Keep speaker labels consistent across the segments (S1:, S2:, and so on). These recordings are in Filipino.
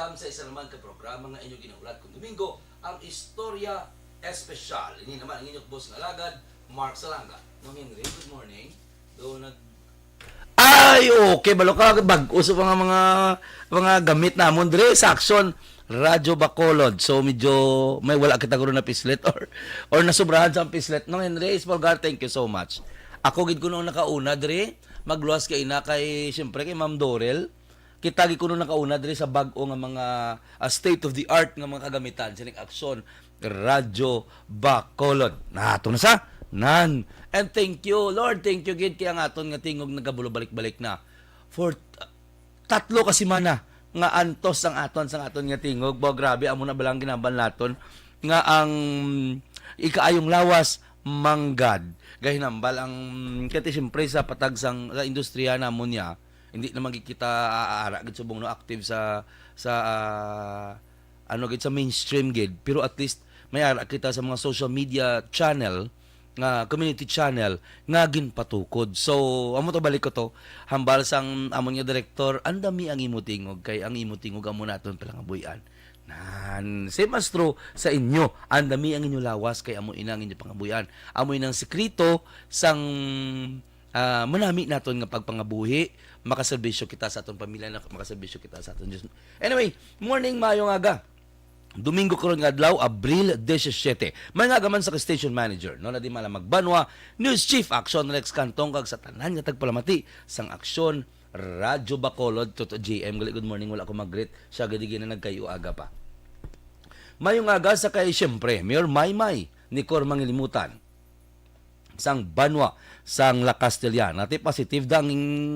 S1: welcome sa isa naman ka programa nga inyong ginaulat kung Domingo, ang Istorya Espesyal. Ini naman ang inyong boss nga alagad, Mark Salanga. No Henry, good morning. Do nag
S2: Ay, okay, balo ka bag-uso pa nga mga gamit namon dire sa action Radyo Bacolod. So medyo may wala kita guro na pislet or nasubrahan sa pislet. No Henry Espolgar, thank you so much. Ako gid ko nung nakauna dire, magluwas kay ina kay syempre kay Ma'am Dorel. Kita gi ko nung nakauna dire sa bag-o nga mga state of the art nga mga kagamitan sa action Radyo Bacolod. Nato na sa nan. And thank you, Lord. Thank you gid kay ang aton nga tingog nagabulo balik-balik na. For tatlo ka semana nga antos ang aton sang aton nga tingog. Bo grabe amo na balang ginaban naton nga ang ikaayong lawas manggad. Gahinambal ang kati siyempre sa patag sa industriya namon niya. Hindi naman kita aara gid subong no active sa ano gid sa mainstream gid, pero at least may ara kita sa mga social media channel nga community channel nga ginpatukod. So amo to balik ko to hambal sang amon nga direktor, andami ang imutingog kay ang imutingog amo naton pala nga buyan. Nan, same as true sa inyo. Andami ang inyo lawas kay amo inang inyo pangabuyan. Amo inang sekreto sang manami naton nga pagpangabuhi, makaserbisyo kita sa aton pamilya, na makaserbisyo kita sa aton Dios. Anyway, morning mayong aga. Domingo karon nga adlaw, Abril 17. May nga gaman sa station manager, no na di mala magbanwa, News Chief Action Rex Cantong kag sa tanan nga tagpalamati sang Aksyon Radyo Bacolod to GM. Good morning, wala ko mag-greet. Siya gadi na nagkayo aga pa. Mayong aga sa kay syempre, Mayor Maymay ni Cor Mangilimutan sang Banwa sang La Castellana. Ti positive dang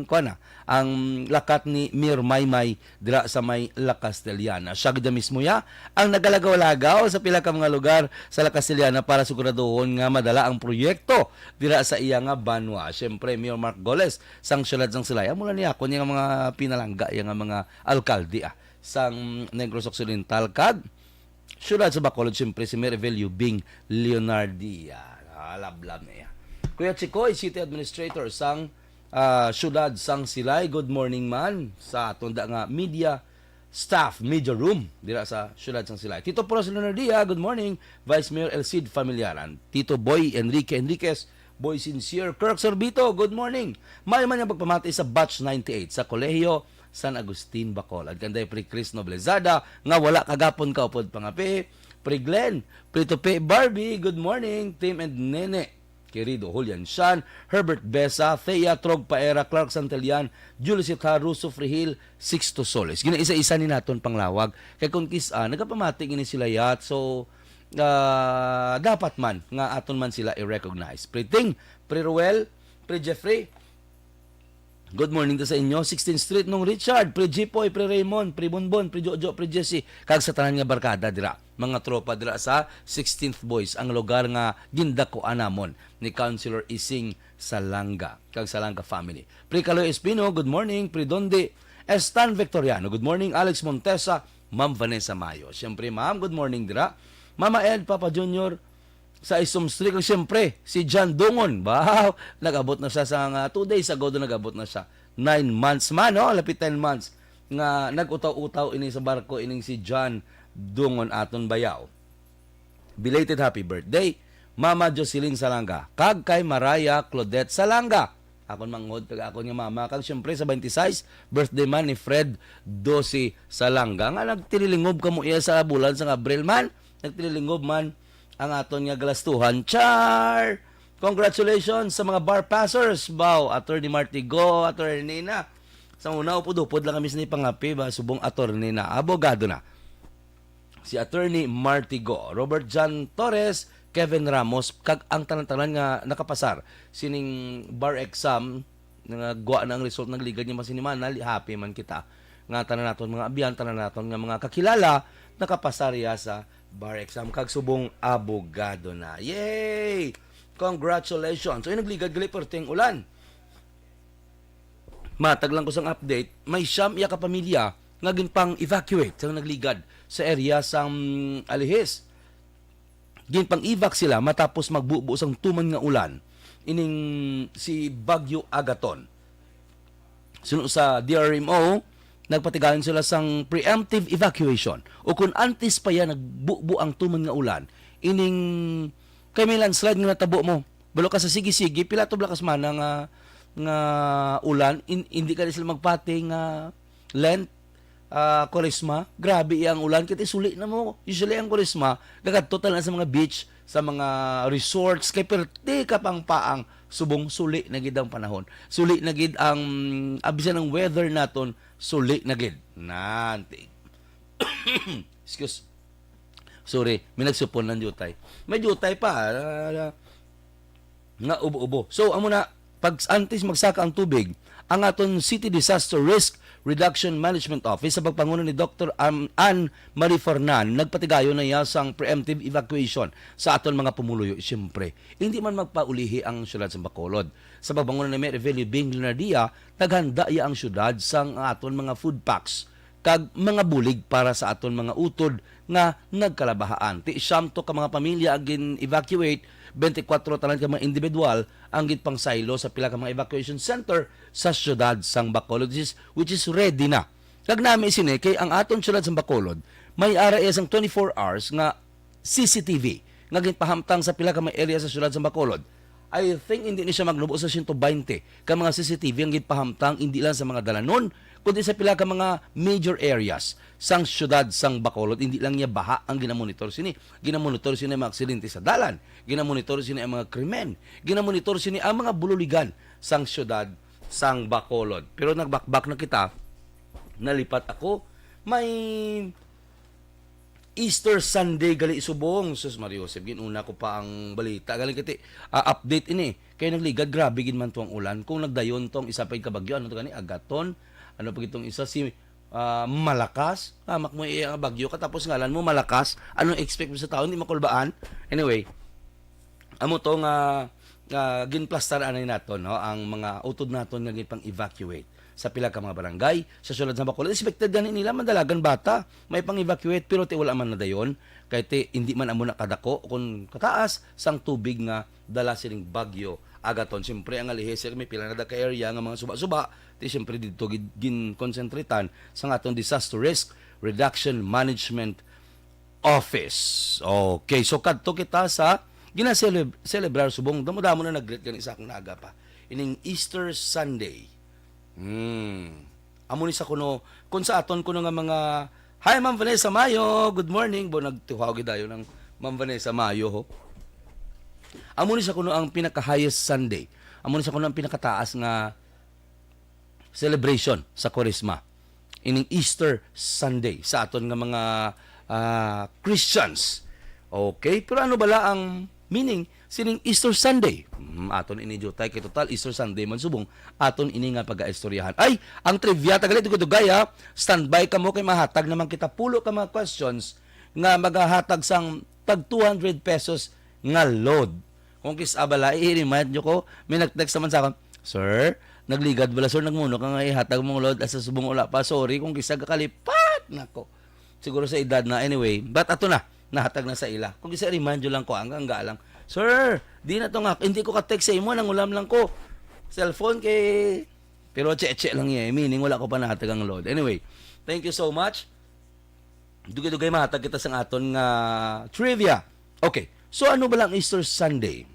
S2: kuana ang lakat ni Mir Maymay dira sa may La Castellana. Siya gid mismo ya ang nagalagaw-lagaw sa pila ka mga lugar sa La Castellana para siguraduhon nga madala ang proyekto dira sa iya nga Banwa. Syempre Mayor Mark Goles sang syudad sang Silaya mula niya kun nga mga pinalangga yang mga alkalde sang Negros Occidental kag syudad sa Bacolod. Syempre si Mayor Evelio Bing Leonardia. Lablab na yan. Kuya Chikoy, City Administrator sang syudad sang Silay. Good morning man sa tunda nga media staff, media room dira sa syudad sang Silay. Tito Pros Leonardia, good morning. Vice Mayor Elcid Familiaran. Tito Boy Enrique Enriquez, Boy Sincere Kirk Sorbito, good morning. May man yung pagpamati sa Batch 98 sa Kolehiyo San Agustin, Bacolod. Kanday pre Chris Noblezada nga wala kagapon ka upod pangapi. Pre Glenn, Pritope Barbie, good morning. Tim and Nene, Querido Julian Shan, Herbert Besa, Thea Trog Paera, Clark Santelian, Julius Itaru, Sufrihil, Sixto Soles. Gina-isa-isa ni naton panglawag. Kay kung nagapamati gini sila yat. So, dapat man nga aton man sila i-recognize. Pre Ting, Pre Ruel, Pre Jeffrey, good morning to sa inyo. 16th Street nung Richard, Pre Jipoy, Pre Raymond, Pre Bonbon, Pre Jojo, Pre Jesse, kag sa tanan nga barkada dira. Mga tropa dira sa 16th Boys, ang lugar nga gindako anamon ni Councilor Ising Salanga, kag Salanga family. Pre Caloy Espino, good morning. Pre Donde Estan Victoriano, good morning. Alex Montesa, Ma'am Vanessa Mayo. Siyempre, Ma'am, good morning dira. Mama Ed, Papa Junior, sa Isom Street, kag siyempre, si John Dungon. Wow, nag-abot na siya sa 2 days ago, nag-abot na siya. 9 months man, no? Lapit 10 months nga nag-utaw-utaw ini sa barko ining si John Dungon aton bayaw. Belated happy birthday, Mama Jocelyn Salanga, kag kay Maraya Claudette Salanga. Akon manghod kag akon nga mama, kag siyempre sa 26 birthday man ni Fred Dosi Salanga nga nagtililingob kamo iya sa bulan sa Abril man, nagtililingob man ang aton nga galastuhan. Char! Congratulations sa mga bar passers. Wow, Attorney Martigo, Attorney Nina. Sa una, upod-upod lang kami sa pangapi, ba? Subong Attorney na. Abogado na. Si Attorney Martigo, Robert John Torres, Kevin Ramos, kag ang tanan-tanan nga nakapasar. Sining bar exam, nga guwa na ang result ng liga niya masiniman, happy man kita. Nga tanan naton mga abiyan, tanan naton nga mga kakilala, nakapasarya sa bar exam kag subong abogado na. Yay! Congratulations. So, nagligad gali perting ulan. Matag lang ko sang update, may siyam iya ka pamilya nga ginpang evacuate sang nagligad sa area sang Alihis. Ginpang evac sila matapos magbubo sang tuman nga ulan ining si Bagyo Agaton. Sunod sa DRMO, nagpatigayon sila sang preemptive evacuation o kung antes pa yan nagbubu ang tuman nga ulan ining kay may landslide nga natabo mo balo ka sa sige-sige pila to blakas man nga ulan hindi ka sila magpati nga Lent Koresma grabe ang ulan kiti suli na mo usually ang Koresma gagadto na sa mga beach sa mga resorts kay perti ka pang paang subong suli na gid ang panahon suli na gid ang abisan ng weather naton suli na gid nanti excuse sorry may nagsupon ng jutay may jutay pa nga ubo-ubo so amo na pag antes magsaka ang tubig ang aton City Disaster Risk Reduction Management Office sa pagpanguno ni Dr. Ann Marie Fernan nagpatigayon na sang preemptive evacuation sa aton mga pumuluyo siyempre hindi man magpaulihi ang syudad sa Bacolod sa pagpanguno ni Mayor Evelio Bing Lunardia naghanda iya ang syudad sang aton mga food packs kag mga bulig para sa aton mga utod nga nagkalabahaan ti siyamto ka mga pamilya agin evacuate 24 talan ka mga individual ang gitpang silo sa pila ka mga evacuation center sa syudad sang Bacolod which is ready na. Kag nami sini kay ang aton syudad sang Bacolod may ara sang 24 hours nga CCTV nga ginpahamtang sa pila ka mga area sa syudad sang Bacolod. I think hindi ni siya magnubo sa 120 ka mga CCTV ang ginpahamtang hindi lang sa mga dalanon kundi sa pila ka mga major areas sang syudad sang Bacolod hindi lang niya baha ang ginamonitor sini ang mga aksidente sa dalan ginamonitor sini ang mga krimen ginamonitor sini ang mga bululigan sang syudad sang Bacolod pero nagbakbak na kita nalipat ako may Easter Sunday gali subong sus Mario Joseph ginuna ko pa ang balita gali kiti update ini kay nagligad grabe gid man tuang ulan kung nagdayon tong isa pa kabagyo ano to gani agaton ano pa itong isa si malakas hamak mo ang bagyo katapos ngalan mo malakas anong expect mo sa tao hindi makulbaan anyway amo to nga ginplastar anay naton no ang mga utod naton nga pang evacuate sa pila ka mga barangay sa sulod sa Bacolod expected ganin nila madalagan bata may pang evacuate pero ti wala man na dayon kay ti hindi man amo nakadako kun kataas sang tubig nga dala sining bagyo agaton siyempre ang aliheser may pila na da ka area nga mga suba-suba ti siyempre dito gin konsentritan sa atong Disaster Risk Reduction Management Office. Okay, so kadto kita sa gina-celebrar subong damo-damo na nag-greet gani sa akong naga pa ining Easter Sunday. Amo ni sa kuno kun sa aton kuno nga mga hi Ma'am Vanessa Mayo, good morning bo nagtuhawag dayo ng Ma'am Vanessa Mayo ho. Amo ni sa kuno ang pinaka-highest Sunday. Amo ni sa kuno ang pinakataas nga celebration sa Koresma. Ining Easter Sunday sa aton nga mga Christians. Okay, pero ano bala ang meaning sining Easter Sunday? Aton ini jutay kay total Easter Sunday man subong aton ini nga pagaistoryahan. Ay, ang trivia tagali dugay standby ka mo kay mahatag naman kita pulo ka mga questions nga magahatag sang tag 200 pesos nga load. Kung kis abala i-remind nyo ko, may nag-text naman sa akin, "Sir, nagligad bala sir nagmuno ka nga ihatag mong load asa subong ula pa. Sorry kung kisa kalipat nako." Siguro sa edad na anyway, but ato na nahatag na sa ila. Kung kisa remind nyo lang ko hanggang lang. Sir, di na to nga hindi ko ka-text sa imo nang ulam lang ko. Cellphone kay pero che lang yan. Meaning wala ko pa nahatag ang load. Anyway, thank you so much. Dugay-dugay mahatag kita sa aton nga trivia. Okay. So ano ba lang Easter Sunday?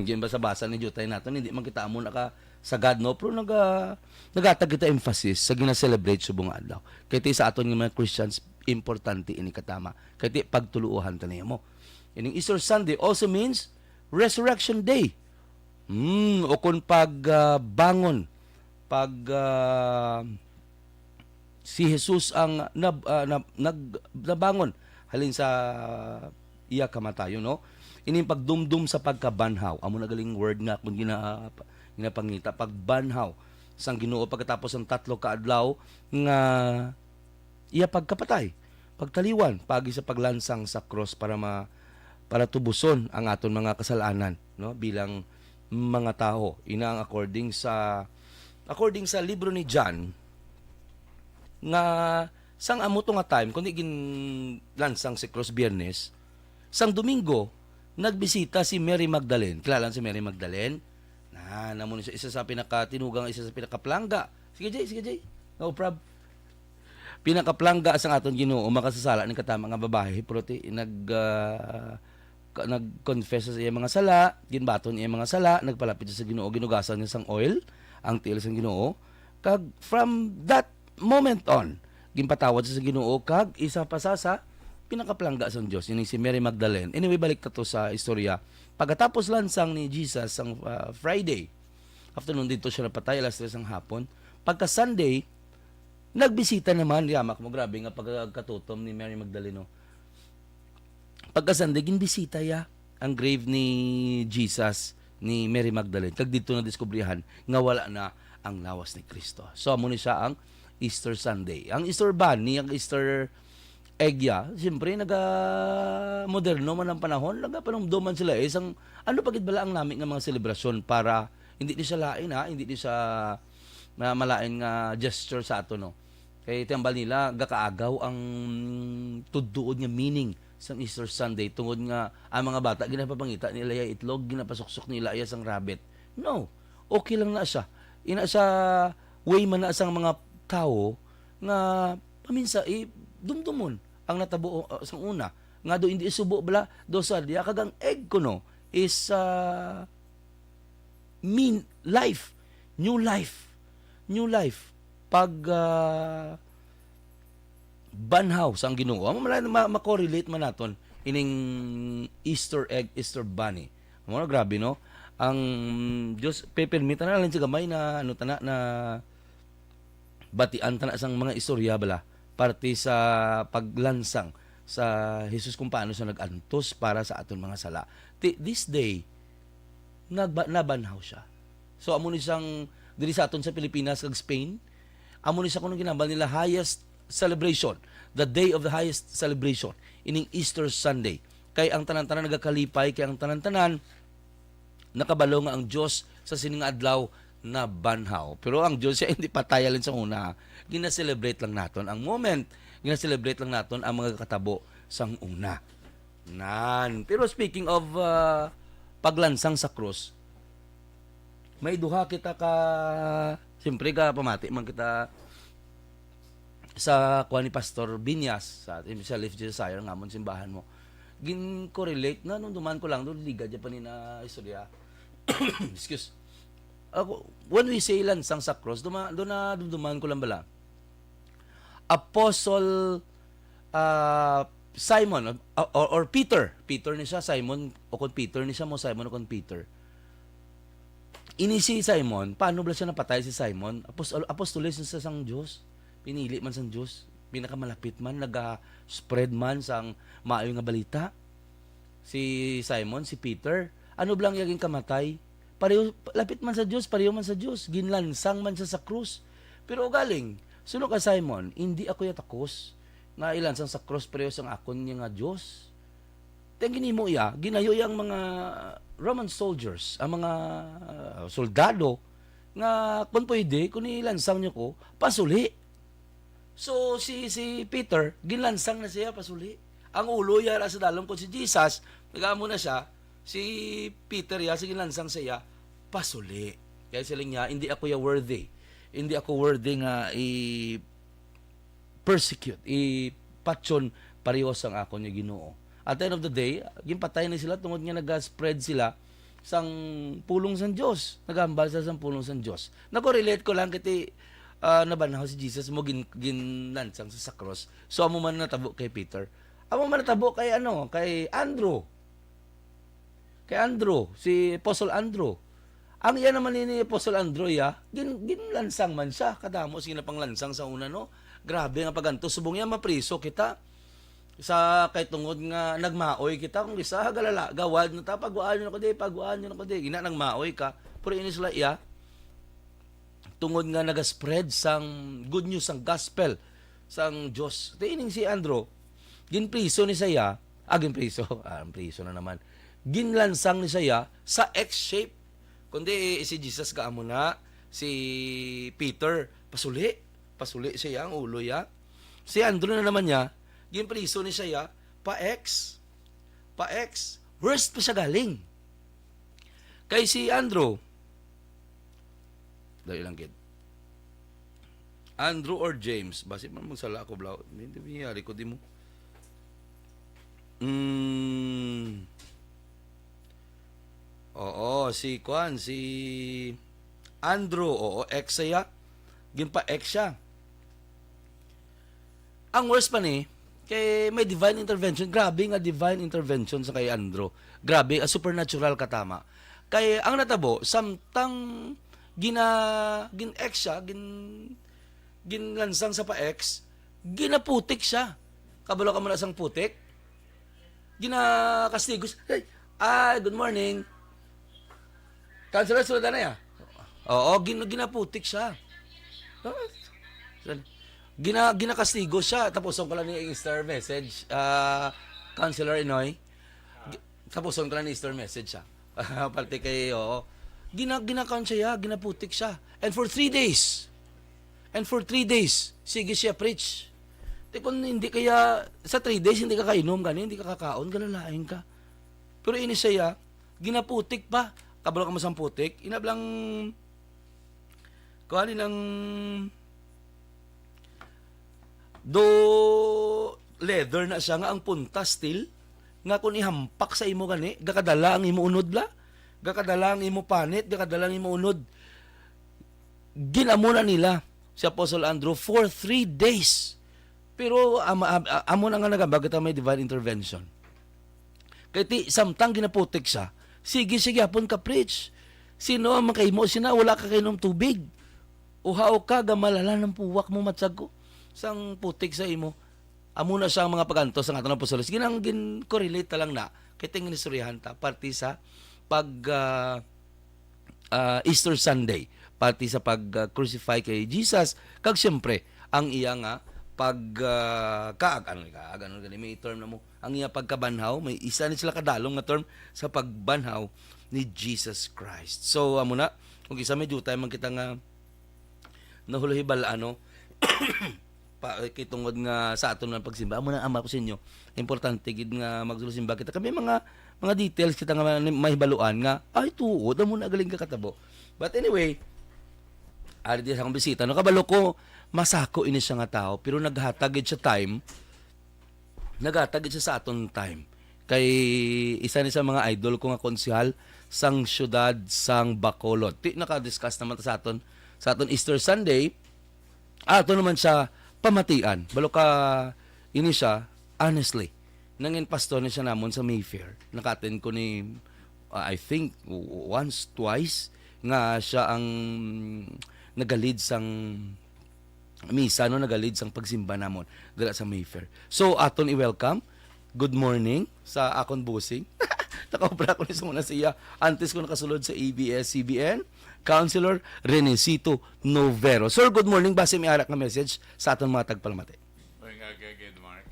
S2: Diyan basa-basa ni Jutay natin, hindi man kita amo naka sagad no, pero nagatag kita emphasis sa gina-celebrate subong adlaw. Kay sa aton nga mga Christians importante ini katama. Kay pagtuluohan ta niya mo. Ining Easter Sunday also means Resurrection Day. O kung bangon si Jesus ang nabangon halin sa iya kamatayon no. Ining pagdumdum sa pagkabanhaw. Amo na galing word nga kung ginapangita pagbanhaw sang Ginoo pagkatapos ng 3 ka adlaw nga iya pagkapatay, pagtaliwan pagi sa paglansang sa cross para tubuson ang aton mga kasalanan no bilang mga tao. Ina ang according sa libro ni John nga sang amo to nga time kundi ginlansang si cross Biyernes, sang Domingo nagbisita si Mary Magdalene. Kilala si Mary Magdalene? Namo ni isa sa pinakatinugang, isa sa pinakaplangga. Sige Jay. No prob. pinakaplangga sa aton Ginoo makasasala ni katama nga babae pero nag-confess sa iya mga sala, ginbaton niya mga sala, nagpalapit siya sa Ginoo, ginugasan niya sang oil ang tiil sang Ginoo. Kag from that moment on, ginpatawad siya sa Ginoo kag isa pa sa pinakaplangga sa Dios, yun si Mary Magdalene. Anyway, balik ta to sa istorya. Pagkatapos lansang ni Jesus ang Friday, afternoon dito siya napatay alas 3 ng hapon. Pagka Sunday, nagbisita naman, yamak mo, grabe nga pagkatutom ni Mary Magdalene. Pagka Sunday, ginbisita ya ang grave ni Jesus, ni Mary Magdalene. Kag dito na diskubrihan nga wala na ang lawas ni Kristo. So, amo ni siya ang Easter Sunday. Ang Easter Bunny, ang Easter Egya, siyempre, moderno man ang panahon, nagapanumduman sila. Isang, ano pagit bala ang namin ng mga selebrasyon para hindi di siya lain hindi di siya malain nga gesture sa ato, no. Kay tiyambal nila, gakaagaw ang tudduod nga meaning sa Easter Sunday tungod nga ang mga bata ginapapangita nila ya itlog, ginapasuksok nila ya sang rabbit. No, okay lang na siya. Ina siya way man na sang mga tao nga paminsa dumdumon ang natabo sa una nga do hindi isubo bala do sa diya kagang egg ko no is mean life, new life pag banhaw sang Ginoo. Amo ma-correlate man naton ining Easter egg, Easter bunny. Amo grabe no. Ang Dios pepermita na lang sa gamay na ano tana na batian tana sang mga istorya bala parte sa paglansang sa Jesus kung paano siya nag-antos para sa aton mga sala. This day nabanhaw siya. So amo ni siyang diri sa aton sa Pilipinas kag Spain, amo ni siya kuno ginambal nila highest celebration, the day of the highest celebration, ining Easter Sunday. Kay ang tanan-tanan nagakalipay, kay ang tanan-tanan nakabalo nga ang Dios sa sining adlaw na banhaw. Pero ang Dios siya hindi patayalan sa una. Gina-celebrate lang naton ang moment. Gina-celebrate lang naton ang mga katabo sang una. Pero speaking of paglansang sa krus, may duha kita ka, siyempre ka pamati man kita sa kuha ni Pastor Binyas sa Life Desire nga amon simbahan mo. Gin-correlate na nung duman ko lang doon liga dyan pa ni na istorya. Excuse. Ako, when we say lansang sa cross, doon na duman ko lang bala. Apostle Simon or Peter ni siya, Simon o kon Peter ni siya mo, Simon o kon Peter. Ini si Simon, paano ba siya napatay si Simon? Apostoles sa sang Diyos. Pinili man sang Diyos. Pinakamalapit man, nag-spread man sang maayo nga balita. Si Simon, si Peter, ano blang yaging kamatay? Pareho, lapit man sa Diyos, pareho man sa Diyos. Ginlansang man siya sa krus. Pero galing, suno ka Simon, hindi ako yatakos nga ilansang sa krus pareho sang akon niya nga Diyos. Tingin mo ginayo yang mga Roman soldiers, ang mga soldado, nga kung pwede, kung ilansang niyo ko, pasuli. So, si Peter, ginlansang na siya, pasuli. Ang ulo yara sa dalom ko si Jesus, nagamo na siya, si Peter si ginlansang siya, pasuli. Kaya sila niya, hindi ako worthy. Hindi ako worthy nga persecute, patyon pareho sang ako niya Ginoo. At the end of the day, gimpatay na sila tungod nga nag-spread sila sang pulong sang Dios. Nagambal sa sang pulong sang Dios. Nako-relate ko lang kiti nabanhaw si Jesus mo ginlansang sa cross. So amo man natabo kay Peter. Amo man natabo kay kay Andrew. Kay Andrew, si Apostle Andrew. Ang iya naman ni Apostle Andrew ginlansang man siya. Kadamo sina panglansang sa una no. Grabe nga paganto subong ya mapriso kita. Sa kay tungod nga nagmaoy kita kung isa galala gawad na ta pagwaan nyo na ko di gina nang maoy ka pero ini sila tungod nga naga-spread sang good news sang gospel sang Dios. Tiining si Andrew ginpriso ni saya priso na naman ginlansang ni saya sa X-shape kundi si Jesus kaamo na si Peter pasuli siya ang ulo si Andrew na naman niya ginpriso ni siya pa-X. Worst pa siya galing. Kay si Andrew, dali lang kid. Andrew or James? Basi man magsala ako, Blau. Hindi biyari ko, di mo. Oo, si Kwan, si Andrew, oo, ex siya. Ginpa ex siya. Ang worst pa ni, kay may divine intervention. Grabe nga divine intervention sa kay Andrew. Grabe, a supernatural katama. Kay ang natabo, samtang gin ex siya, ginlansang sa pa-ex, ginaputik siya. Kabalo ka mo na sang putik. Ginakastigos. Hey, good morning. Counselor, sulod na ya? Oo, ginaputik siya. Ginakastigo siya. Tapuson ko lang ni Easter message. Counselor Inoy. Tapuson ko lang ni Easter message siya. Parte kay, oo. Ginakan siya, ginaputik siya. And for 3 days. Sige siya preach. Kung hindi kaya, sa 3 days, hindi ka kainom, hindi ka kakaon, galalain ka. Pero ini siya, ginaputik pa. Kabalo ka masang putik, inablang, kuhanin ng, leather na siya nga ang punta still, nga kung ihampak sa imo gani, gakadala ang imo unod la, gakadala ang imo panit, gakadala ang imo unod. Ginamuna nila si Apostle Andrew for 3 days. Pero amo na nga nagambag ito may divine intervention. Kaya samtang ginaputik siya, sige hapon ka preach. Sino ang makaimo? Sina wala ka kainom tubig. Uhaw ka, gamalala ng puwak mo matsag ko. Sang putik sa imo. Amo na siya ang mga paganto sa aton apostolos. Gin-correlate ta lang na. Kaya tingin istoryahan ta. Parti sa Easter Sunday. Parti sa pag-crucify kay Jesus. Kag siyempre, ang iya nga may term na mo. Ang iya pagkabanhaw, may isa ni sila kadalong na term sa pagbanhaw ni Jesus Christ. So, amo na, kung isa medyo tayo magkita nga nahulahibal kitungod nga sa aton nga pagsimba. Amo na ama ko sa inyo. Importante gid nga magsusimba kita. Kami mga details kita nga mahibaluan nga ay tuod amo na galing ka katabo. But anyway, ari di sa akong bisita. No, kabalo ko, masako ini siya nga tao, pero naghatagid siya sa aton time. Kay isa ni sa mga idol ko nga konsehal sang syudad sang Bacolod. Naka-discuss naman ta sa aton Easter Sunday. Ato naman siya pamatian. Balo ka ini siya, honestly, nangin pastor ni siya namon sa Mayfair. Nakaten ko ni I think once, twice nga siya ang nagalid sang misa no, nagalid sang pagsimba namon dala sa Mayfair. So aton i-welcome. Good morning sa akon busing. Nakaobra ko ni sumuna siya. Antes ko nakasulod sa ABS-CBN, Councilor Renesito Novero. Sir, good morning. Base may arak na message sa aton mga tagpalamate.
S3: Good Mark.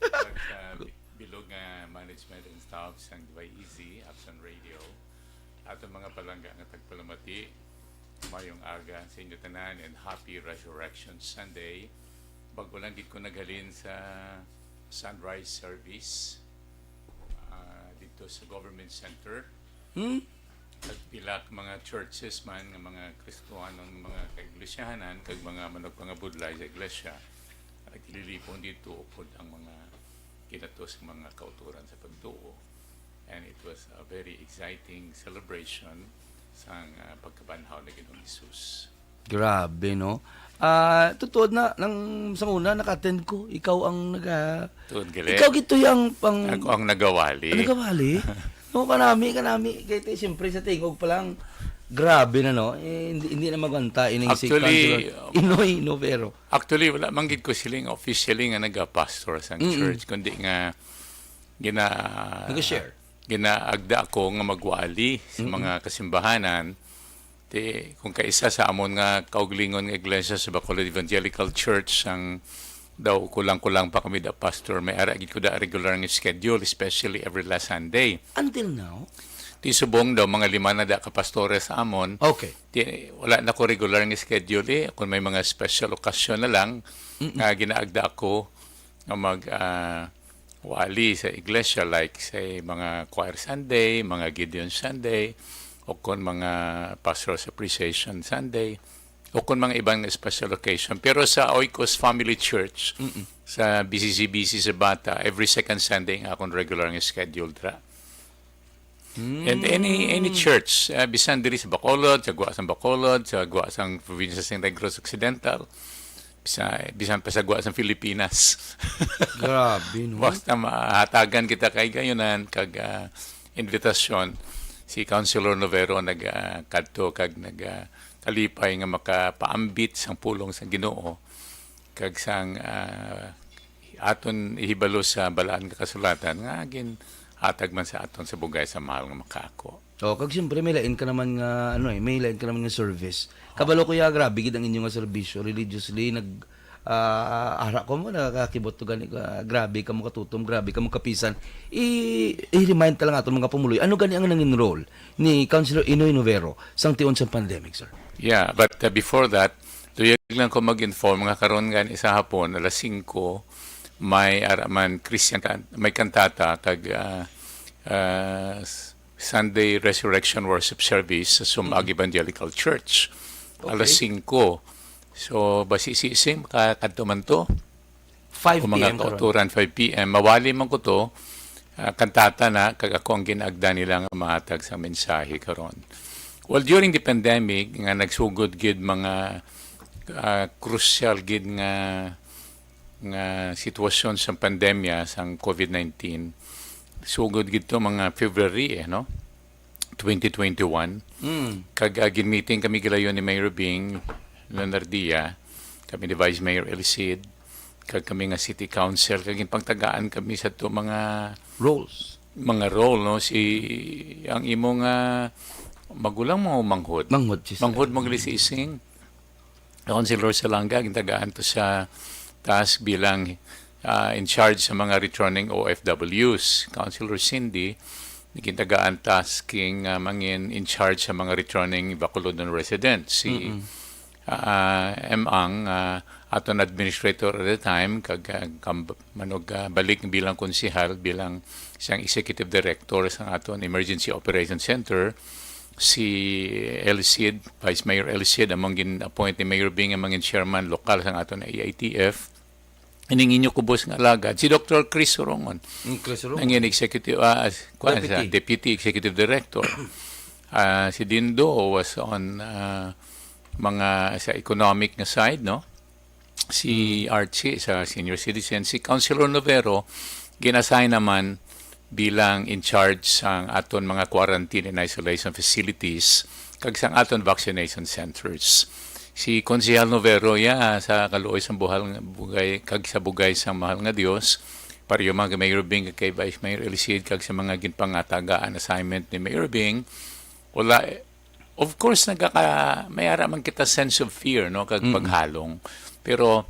S3: Sa bilog nga management and staff sang Divay Easy, Action Radio, aton mga palangga nga tagpalamati, mayong aga sa inyo tanan and happy Resurrection Sunday. Bago lang gid ko naghalin sa sunrise service dito sa government center. At pilak mga churches man nga mga Kristohanong mga kaiglesiyahanan kag mga manok mga budlay sa iglesia naglilipon dito upod ang mga kinatos mga kauturan sa pagtuo. And it was a very exciting celebration sang pagkabanhaw ni Ginoong Hesus.
S2: Grabe, no? Tutuod na, sa una, naka-attend ko. Ikaw ang
S3: Tuod gali.
S2: Ikaw gito yung pang...
S3: Ako ang nagawali.
S2: Nagawali? No, kanami. Kaya siyempre sa tingog pa lang, grabe na, no? Hindi na magwanta.
S3: Actually,
S2: Inoy Novero.
S3: Actually, wala manggit ko siling officially nga nagapastor sa church, kundi nga
S2: Nag-share.
S3: ginaagda ako nga magwali sa mga kasimbahanan. Kung kaisa sa amon nga kauglingon nga iglesia sa Bacolod Evangelical Church ang daw kulang-kulang pa kami da pastor may aragid ko da regular nga schedule especially every last Sunday.
S2: Until now?
S3: Subong daw mga 5 na da ka pastores sa amon.
S2: Okay.
S3: Wala na ko regular nga schedule kung may mga special occasion na lang nga ginaagda ako nga wali sa iglesia like sa mga choir Sunday, mga Gideon Sunday, o kung mga Pastor's Appreciation Sunday, o kung mga ibang special occasion. Pero sa Oikos Family Church, sa BCCBC sa Bata, every second Sunday nga akong regular nga scheduled ra. And any church, bisan diri sa Bacolod, sa Guas ng Bacolod, sa Guas ng probinsya sa Negros Occidental, bisan pa sa Guas ng Pilipinas.
S2: Grabe, no?
S3: Basta mahatagan kita kay gayunan kag invitasyon. Si Councilor Novero nagkadto kag kalipay nga makapaambit sang pulong sa Ginoo kag sang aton ihibalo sa balaan nga kasulatan nga agin hatag man sa aton sa bugay sa mahal nga makaako.
S2: Kag siyempre may lain ka naman nga may lain ka naman nga service. Kabalo kuya grabe gid ang inyong nga serbisyo religiously ara ko mo nakakibot to gani grabe ka mo katutom, grabe ka mo kapisan. I-remind ta lang aton mga pumuloy. Ano gani ang nangin role ni Councilor Inoy Novero sang tiun sa pandemic, sir?
S3: Yeah, but before that, tuyag lang ko mag-inform nga karon gani sa hapon alas 5 may araman Christian may kantata kag Sunday Resurrection Worship Service sa Sumag Evangelical Church. Alas 5. So, basisising, kadto man to.
S2: 5
S3: Kung mga
S2: p.m.
S3: kauturan, 5 p.m. Mawali man ko to, kantata na, kag ako ang ginagda nila nga mahatag sa mensahe karon. Well, during the pandemic, nga nagsugod gid mga crucial gid nga sitwasyon sa pandemya sang COVID-19. Sugod gid to mga February, no? 2021. Kag gin-meeting kami gilayon ni Mayor Bing Leonardia, kami ni Vice Mayor Elicid, kag kami nga City Council, kag pangtagaan kami sa to mga role, no? Ang imong magulang mo manghod. Manghod mo gilisising. Councilor Salanga, gintagaan to sa task bilang in charge sa mga returning OFWs. Councilor Cindy, gintagaan tasking mangin in charge sa mga returning Bacolodon residents. Si Emang, aton administrator at the time, balik bilang konsihal, bilang isang executive director sa aton Emergency Operations Center. Si Elicid, Vice Mayor Elicid, among gin-appoint ni Mayor Bing, among chairman lokal sa aton AITF. Ining inyo kubos nga alagad, si Dr. Chris Sorongon. Ang executive, Deputy Executive Director. Si Dindo was on mga sa economic na side, no? Si Archie sa senior citizen. Si Councilor Novero, ginassign naman bilang in charge sang aton mga quarantine and isolation facilities kag sang aton vaccination centers. Si Konsehal Novero sa kaluoy sang bugay kag sa bugay sang mahal nga Dios pareho mga Mayor Bing kay Vice Mayor Elicid kag sa mga ginpangatagaan assignment ni Mayor Bing wala of course may ara man kita sense of fear no kag paghalong pero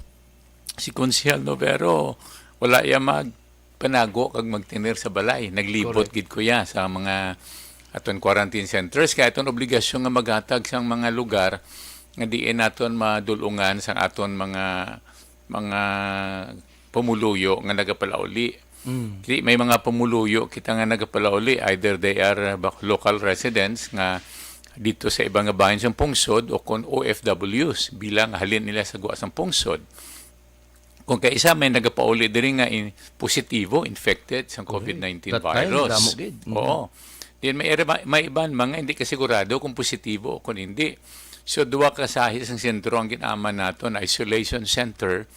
S3: si Konsehal Novero wala panago kag magtinir sa balay naglibot gid ko sa mga aton quarantine centers kay aton obligasyon nga maghatag sang mga lugar nga diin naton madulungan sang aton mga pumuluyo nga nagapalauli. May mga pumuluyo kita nga nagapalauli either they are local residents nga dito sa ibang bahin sa pungsod o kon OFWs bilang halin nila sa guwa sang pungsod. Kung kaisa may nagapauli diri nga positibo infected sa COVID-19 virus. Oo. Then may iban mga hindi kasigurado kung positibo o kung hindi. So, duwa kasahis ang sentro ang ginaman naton isolation center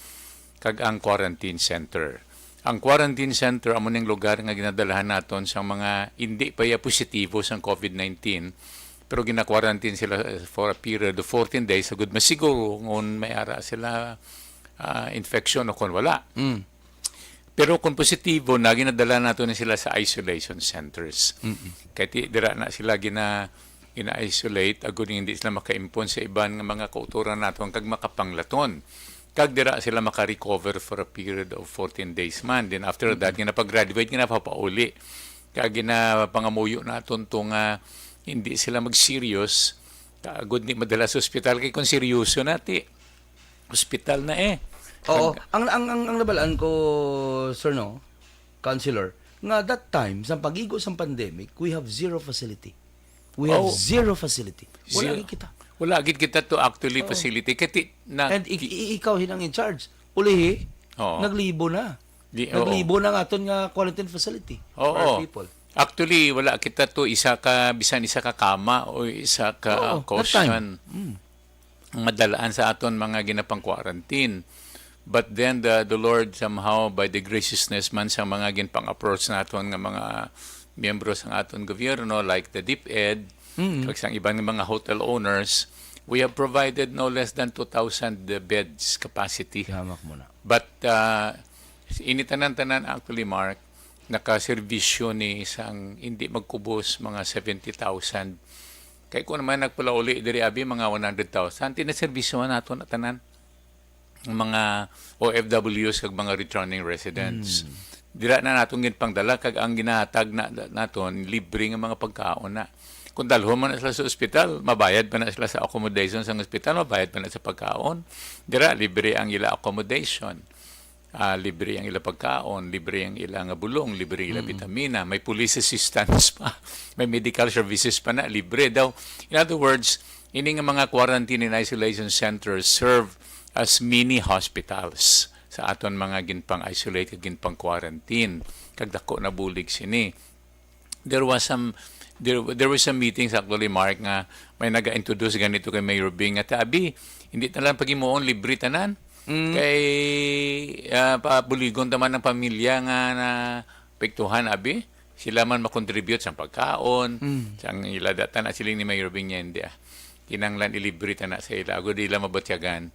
S3: kag ang quarantine center. Ang quarantine center amo ning lugar nga ginadalahan naton sa mga hindi pa positibo sa COVID-19 pero gina-quarantine sila for a period of 14 days sagud masiguro ngon may ara sila infection o kung wala. Pero kung positibo na ginadala naton sila sa isolation centers. Kaya dira na sila ina-isolate agon hindi sila makaimpon sa iban nga mga kauturan naton kag makapanglaton. Kag dira sila maka-recover for a period of 14 days man. Then after that, ginapag-graduate, ginapapauli. Kag ginapangamuyo naton to nga hindi sila mag-serious. Agod ni madala sa ospital kay kung seryoso nati. Ospital na
S2: Oo. Ang nabalaan ko, sir, no? Councilor, nga that time, sa pag-igo sa pandemic, we have zero facility. We have zero facility. Wala kita.
S3: Wala gid kita to actually facility kati na
S2: And ikaw hinang in charge. Ulihi,
S3: Oo.
S2: naglibo na.
S3: Oo.
S2: Naglibo na nga aton nga quarantine facility for
S3: Oo.
S2: people.
S3: Actually, wala kita to bisan isa ka kama o isa ka
S2: Oo, that
S3: caution. Ang madalaan sa aton mga ginapang quarantine. But then the Lord somehow by the graciousness man sa mga ginpang approach naton nga mga miyembro sa aton gobyerno like the DepEd, kag sang ibang mga hotel owners, we have provided no less than 2,000 beds capacity.
S2: Hamak mo na.
S3: But initanan-tanan actually, Mark, nakaservisyo ni isang hindi magkubos mga 70,000. Kaya kung naman nagpula uli diri abi mga 100,000, tinaservisyo nato na tanan mga OFWs kag mga returning residents. Dira na natong ginpangdala kag ang ginahatag na naton libre nga mga pagkaon na. Kung dalhon man na sila sa ospital, mabayad pa na sila sa accommodation sa ospital, mabayad pa na sa pagkaon. Dira, libre ang ila accommodation. Libre ang ila pagkaon, libre ang ila nga bulong, libre ila vitamina, may police assistance pa, may medical services pa na, libre daw. In other words, ini nga mga quarantine and isolation centers serve as mini hospitals sa aton mga ginpang isolated, ginpang quarantine. Kagdako na bulig sini. There were some meetings actually, Mark, nga may naga-introduce ganito kay Mayor Bing at abi, hindi talang pag-imuon libre tanan. Kay pabuligon taman ng pamilya nga na pektuhan abi, sila man makontribute sa pagkaon, sang iladatan na siling ni Mayor Bing niya, hindi kinanglan ilibre na sa ila, agad ila mabatyagan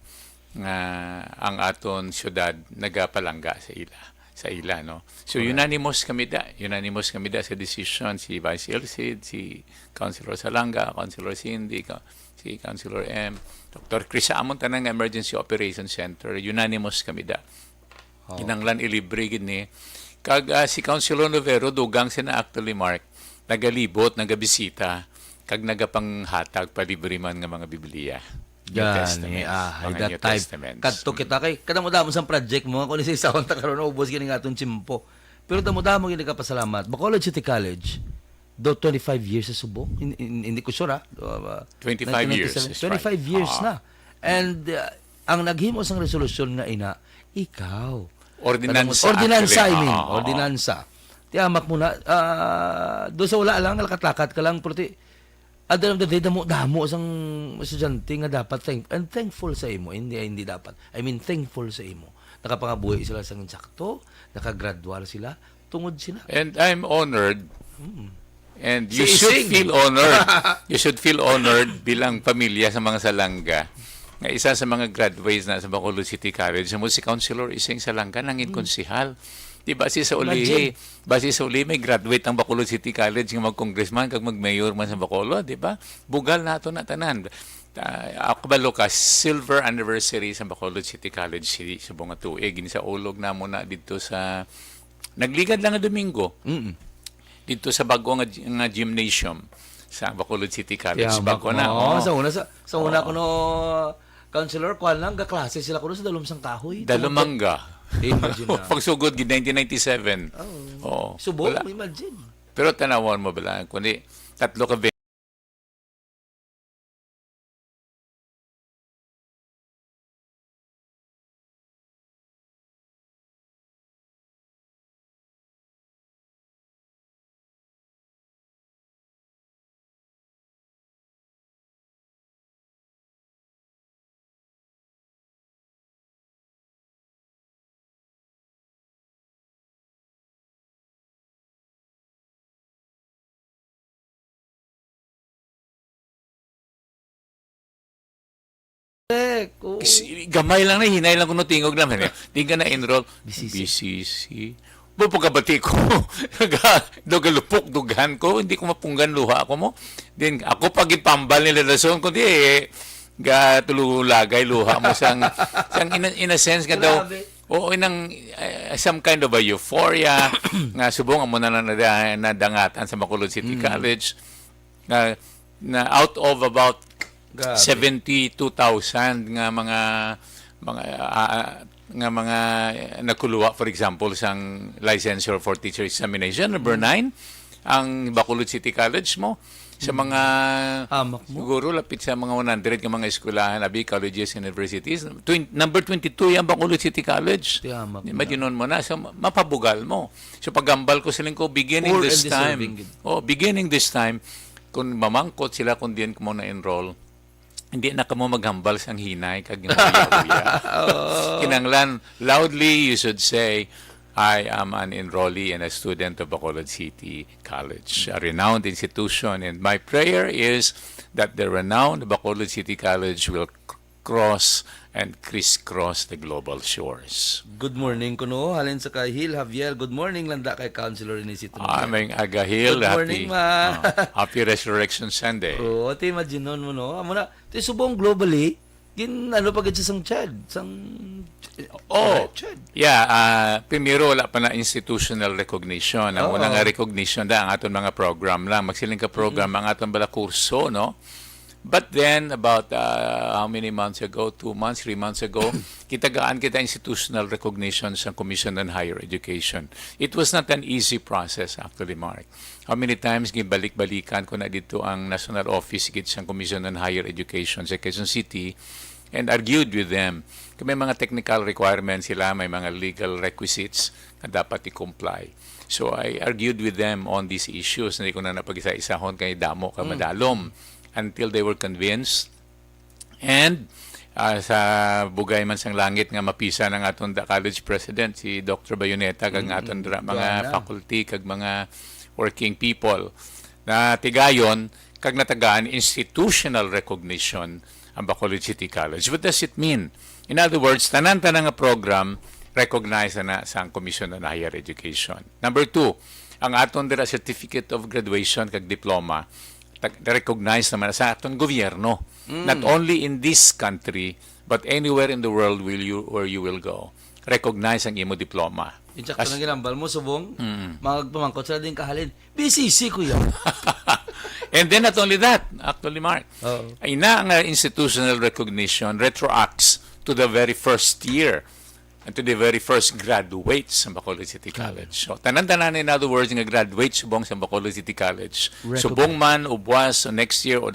S3: nga ang aton syudad nagapalangga sa ila, no? So unanimous kami da sa decision, si Vice Elcid, si Councilor Salanga, Councilor Cindy, si Councilor M, Dr. Chris Amon tanang Emergency Operations Center, unanimous kami da. Kinanglan ilibre gid ni kag si Councilor Novero dugang sina actually, Mark, nagalibot, nagabisita kag nagapanghatag palibre man nga mga Biblia.
S2: Gani, that time. Kadto kita kay kadamo-damo sa project mo kun isa sawon ta karon ubos gini nga atong tsimpo. Pero damo-damo gini ka pasalamat. Bacolod City College do 25 years sa Subo. Hindi ko sure
S3: 25 years.
S2: 25 years na. And ang naghimo sang resolusyon nga ina, ikaw. Ordinansa, I mean. Ordinansa. Tiyamak mo na, doon sa wala lang, lakat-lakat ka lang, pero at the end of the day, damo sang estudyante nga dapat thankful sa imo. Hindi dapat. I mean, thankful sa imo. Nakapangabuhi sila sa insakto, nakagradual sila, tungod sila.
S3: And I'm honored. And you should feel honored. You should feel honored bilang pamilya sa mga Salanga. Nga isa sa mga graduates na sa Bacolod City College, mo si Councilor Ising Salanga nangin konsihal. Di base sa uli, may graduate ang Bacolod City College nga mag-congressman kag mag-mayor man sa Bacolod, di ba? Bugal nato na tanan. Ako balo ka silver anniversary sa Bacolod City College sa bunga tuig sa ulog na mo na dito sa nagligad lang nga Domingo. Dito sa bago nga gymnasium sa Bacolod City College. Bago na.
S2: Sa una ko no Councilor, kuan lang gaklase sila kuno sa Dalumsang Kahoy.
S3: Dalumanga.
S2: Imagine na.
S3: Pagsugod gid 1997.
S2: Oh. Subo, imagine.
S3: Pero tanawan mo bala kundi tatlo ka gamay lang na, hinay lang kuno tingog naman. Di ka na enroll. BCC. Pagkabati ko, dogalupok, dugan ko, hindi ko mapunggan luha ako mo. Then, ako pag ipambal nila rason ko, di tululagay luha mo sang in a sense ka daw, inang some kind of a euphoria nga subong mo na nadangatan sa Bacolod City College na out of about 72,000 nga mga nakuluwa, for example, sang licensure for teacher examination number 9 ang Bacolod City College mo Sa mga
S2: Hamak mo.
S3: siguro lapit sa mga 100 ka mga eskwelahan, abi colleges, universities. Number 22 yan Bacolod City College.
S2: Hamak mo.
S3: Imagine mo na, so mapabugal mo. So pagambal ko silang ko beginning
S2: Poor
S3: this
S2: and
S3: time.
S2: deserving.
S3: Beginning this time, kung mamangkot sila kung diyan ko mo na-enroll, hindi na kamo maghambal sang hinay kag ginagawa. Kinanglan, loudly you should say, I am an enrollee and a student of Bacolod City College, a renowned institution. And my prayer is that the renowned Bacolod City College will cross and crisscross the global shores.
S2: Good morning kuno. Halin sa kay Hil Javier. Good morning landa kay Councilor Inisito.
S3: Aming agahil,
S2: Good morning, ma.
S3: Happy Resurrection Sunday.
S2: Oo, ti imagine mo no. Amo na, ti subong globally, gin ano pagid sa sang Chad, sang Chad.
S3: Yeah, primero wala pa na institutional recognition. Ang
S2: Oo.
S3: unang nga recognition da ang aton mga program lang. Magsiling ka program ang aton bala kurso, no? But then, about how many months ago, 2 months, 3 months ago, kitagaan kita institutional recognition sa Commission on Higher Education. It was not an easy process, actually, Mark. How many times gibalik-balikan ko na dito ang National Office gid sa Commission on Higher Education sa Quezon City and argued with them. May mga technical requirements sila, may mga legal requisites na dapat i-comply. So I argued with them on these issues. Hindi ko na napag-isa-isahon kay damo ka madalom until they were convinced. And sa bugay man sang langit nga mapisa ng aton college president si Dr. Bayoneta kag aton mga faculty kag mga working people na tigayon kag natagaan institutional recognition ang Bacolod City College. What does it mean? In other words, tanan-tanan nga program recognized na sa Commission on Higher Education. Number 2, ang aton dira certificate of graduation kag diploma recognize naman sa atong gobyerno. Not only in this country, but anywhere in the world where you will go. Recognize ang imo diploma.
S2: Insakto na ginambal mo, subong, magpamangkot sila din kahalin. BCC ko yan.
S3: And then not only that, actually, Mark,
S2: Oo.
S3: ay na ang institutional recognition retroacts to the very first year and to the very first graduates sa Bacolod City College. So, tanan-tanan, in other words, nga graduate subong sa Bacolod City College. Subong man, o buwas, o next year, o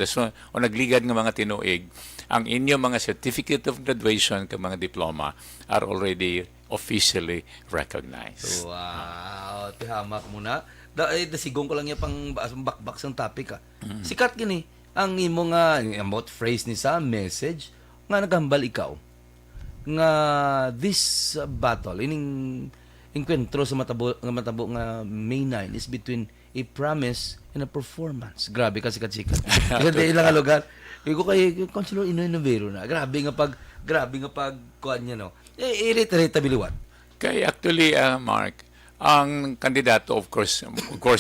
S3: nagligad ng mga tinuig, ang inyong mga certificate of graduation kag mga diploma are already officially recognized.
S2: Wow, tihamak mo na. Dasigong ko lang yung bakbak sang topic. Sikat gini, ang imo nga, about phrase ni sa message, nga nagambal ikaw nga this battle ining enkwentro sa matabo nga May 9 is between a promise and a performance. Grabe ka sikat-sikat. Kasi ilang lugar. Iko kay Councilor Inoy Novero na. Grabe nga pag kuan niya no. Irita biliwat.
S3: Kaya actually, Mark, ang kandidato, of course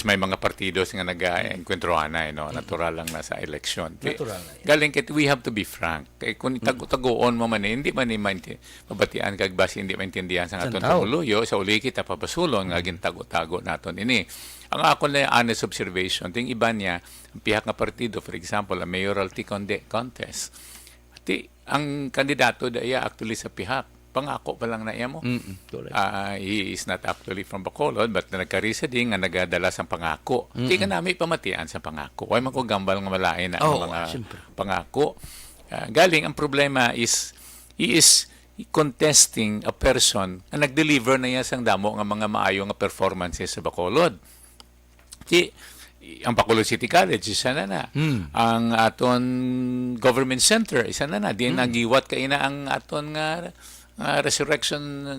S3: may mga partidos nga nag-enkwentrohan na, natural lang na sa election.
S2: Natural na yan.
S3: Galing kaya we have to be frank. Kaya kung tago-tagoon mo man, hindi man mabatian kag basi hindi maintindihan sa aton
S2: Santaw.
S3: tuluyo, sa uli kita papasulon nga gintago-tago naton ini. Ang ako na honest observation, ting iba niya, ang pihak nga partido, for example, ang mayoralty contest. Ang kandidato daya actually sa pihak, pangako pa lang na iya mo.
S2: Correct.
S3: He is not actually from Bacolod, but nagkarisa din nga nagadala sa pangako. Di ka namin pamatian sa pangako. Huwag man ko gambal nga malain na ang mga
S2: syempre.
S3: pangako. Galing, ang problema is, he is contesting a person na nag-deliver na niya sang damo nga mga maayo nga performances sa Bacolod. Ang Bacolod City College, isa na. Ang aton government center, isa na. Di nagiwat kayo na ang aton nga Resurrection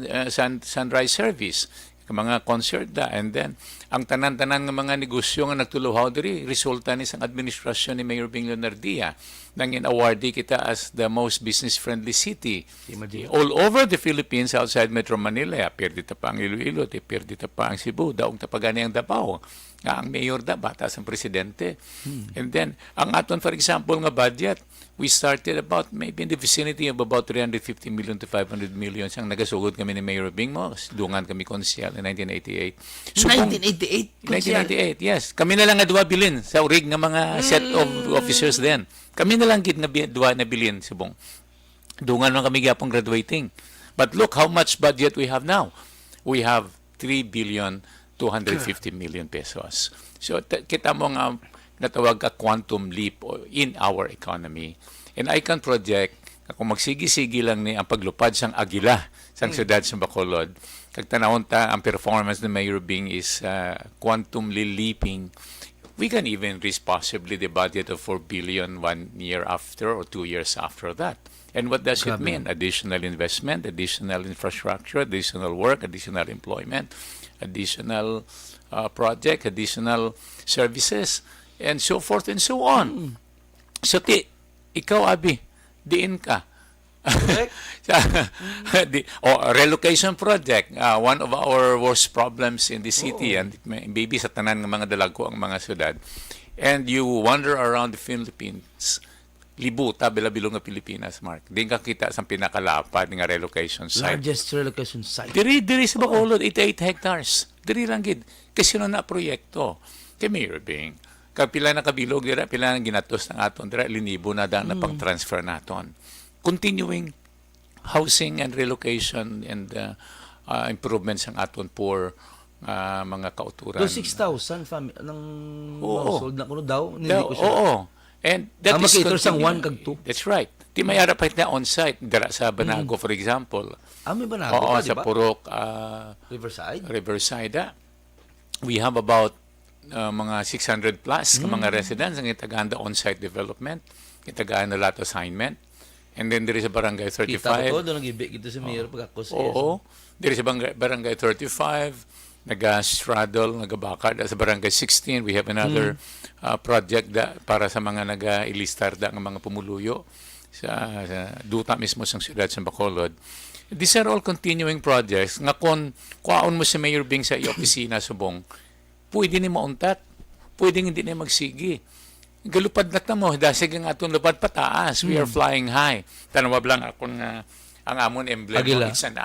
S3: Sunrise Service, mga concert da, and then ang tanan-tanan ng mga negosyo nga nagtuluhaw diri resulta ni sang administrasyon ni Mayor Bing Leonardia nang in-awardee kita as the most business-friendly city all over the Philippines outside Metro Manila. Perdita pa ang Iloilo, perdita pa ang Cebu, daong tapagani ang Davao. Nga ang mayor da, batas ang presidente. And then, ang aton, for example, nga budget, we started about maybe in the vicinity of about 350 million to 500 million siyang nagasugod kami ni Mayor Bing mo. Dungan kami konsyal in 1988.
S2: 1988?
S3: 1988, yes. Kami na lang nga duwa bilin sa urig nga mga set of officers then. Kami na lang gid nga duwa na bilin subong. Dungan man kami gyapon graduating. But look how much budget we have now. We have 3 billion 250 million pesos. So kita mo nga natawag ka quantum leap in our economy. And I can project na kung magsigi-sigi lang ni ang paglupad sang agila sang siyudad sa Bacolod, kag tanawon ta ang performance ni Mayor Bing is quantum leaping. We can even reach possibly the budget of 4 billion 1 year after or 2 years after that. And what does it
S2: Grabe.
S3: mean? Additional investment, additional infrastructure, additional work, additional employment, additional project, additional services, and so forth and so on. So, ikaw, Abi, diin ka.
S2: Correct.
S3: Relocation project, one of our worst problems in the city, and maybe sa tanan ng mga dalago ang mga syudad. And you wander around the Philippines, libuta, bilabilo nga Pilipinas, Mark. Di ka kita sa pinakalapad nga relocation site.
S2: Largest relocation site.
S3: Diri sa Bacolod, 88 hectares. Diri lang gid. Kasi na proyekto. Kay Mayor Bing. Pila na kabilog dira, pila na ginatos ng aton dira, linibo na dang na pang-transfer naton. Continuing housing and relocation and improvements ang aton poor mga kauturan.
S2: Do 6,000 ng household na kuno daw nili ko siya.
S3: Oo. And that
S2: Ang
S3: is
S2: makita sang
S3: continuing.
S2: 1 kag 2.
S3: That's right. Di mayara pa na on-site dira sa Banago, for example.
S2: May Banago
S3: Oo,
S2: pa, di
S3: sa
S2: ba?
S3: Purok,
S2: Riverside.
S3: we have about mga 600 plus ka mga residents ang itaganda on-site development, itaganda lot assignment. And then there is a barangay 35.
S2: Kita ko to, doon nag-ibig ito sa mayor pag ako sa
S3: Oo. There is a barangay 35, naga-straddle, nagabakad. Sa barangay 16, we have another project para sa mga naga-ilistar ng mga pumuluyo sa duta mismo sa siyudad sa Bacolod. These are all continuing projects nga kung kuhaon mo si Mayor Bing sa opisina subong, pwede ni mauntat, pwede hindi ni magsigi. Galupad na mo, dasig ang atong lupad pataas. We are flying high. Tanawab lang ako nga ang amon emblem mo,
S2: Agila.
S3: it's an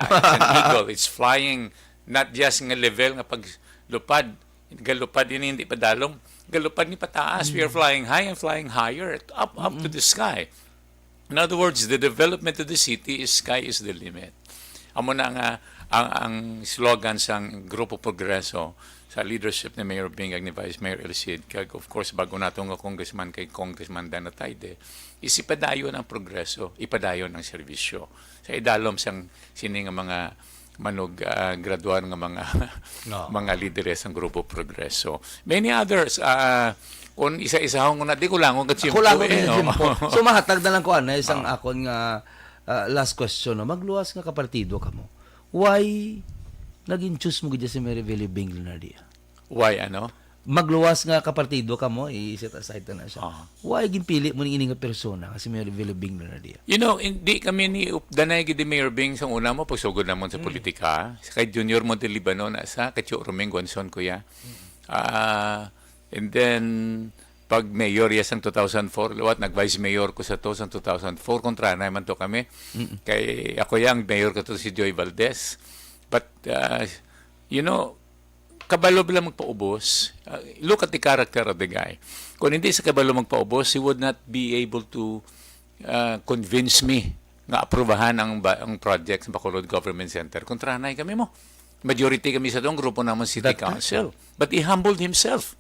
S3: eagle. It's flying not just nga level nga paglupad. Galupad yun hindi padalong. Galupad ni pataas. We are flying high and flying higher up to the sky. In other words, the development of the city is sky is the limit. Amo na nga ang slogan sang Grupo Progreso sa leadership ni Mayor Bing ag ni Vice Mayor El Cid, kag of course bago nato nga congressman kay Congressman Dana Taide, is ipadayon ang progreso, ipadayon ang serbisyo. Sa idalom sang sini nga mga manog graduan nga mga mga lideres ng Grupo Progreso. Many others kung isa-isa ko na di ko lang kung
S2: Ako lang So mahatag na lang ko isang akon nga last question. Magluwas nga kapartido ka mo. Why naging choose mo gid si Maribel Bing Lunardia?
S3: Why ano?
S2: Magluwas nga kapartido ka mo, i-set aside na siya. Why ginpili mo ning ini nga persona kasi Maribel Bing Lunardia?
S3: You know, hindi kami ni Danay gid Mayor Bing sa una mo pagsugod namon sa politika. Kay Junior Montelibano na sa Katyo Romeng Gonson kuya. And then pag mayor yes ang 2004, luwat nag-vice mayor ko sa to sa 2004 kontra na man to kami. Kay ako yang mayor ko to si Joy Valdez. But you know, kabalo lang magpaubos. Look at the character of the guy. Kung hindi sa kabalo magpaubos, he would not be able to convince me na aprobahan ang project sa Bacolod Government Center. Kontranay kami mo. Majority kami sa doong grupo naman City Council. But he humbled himself.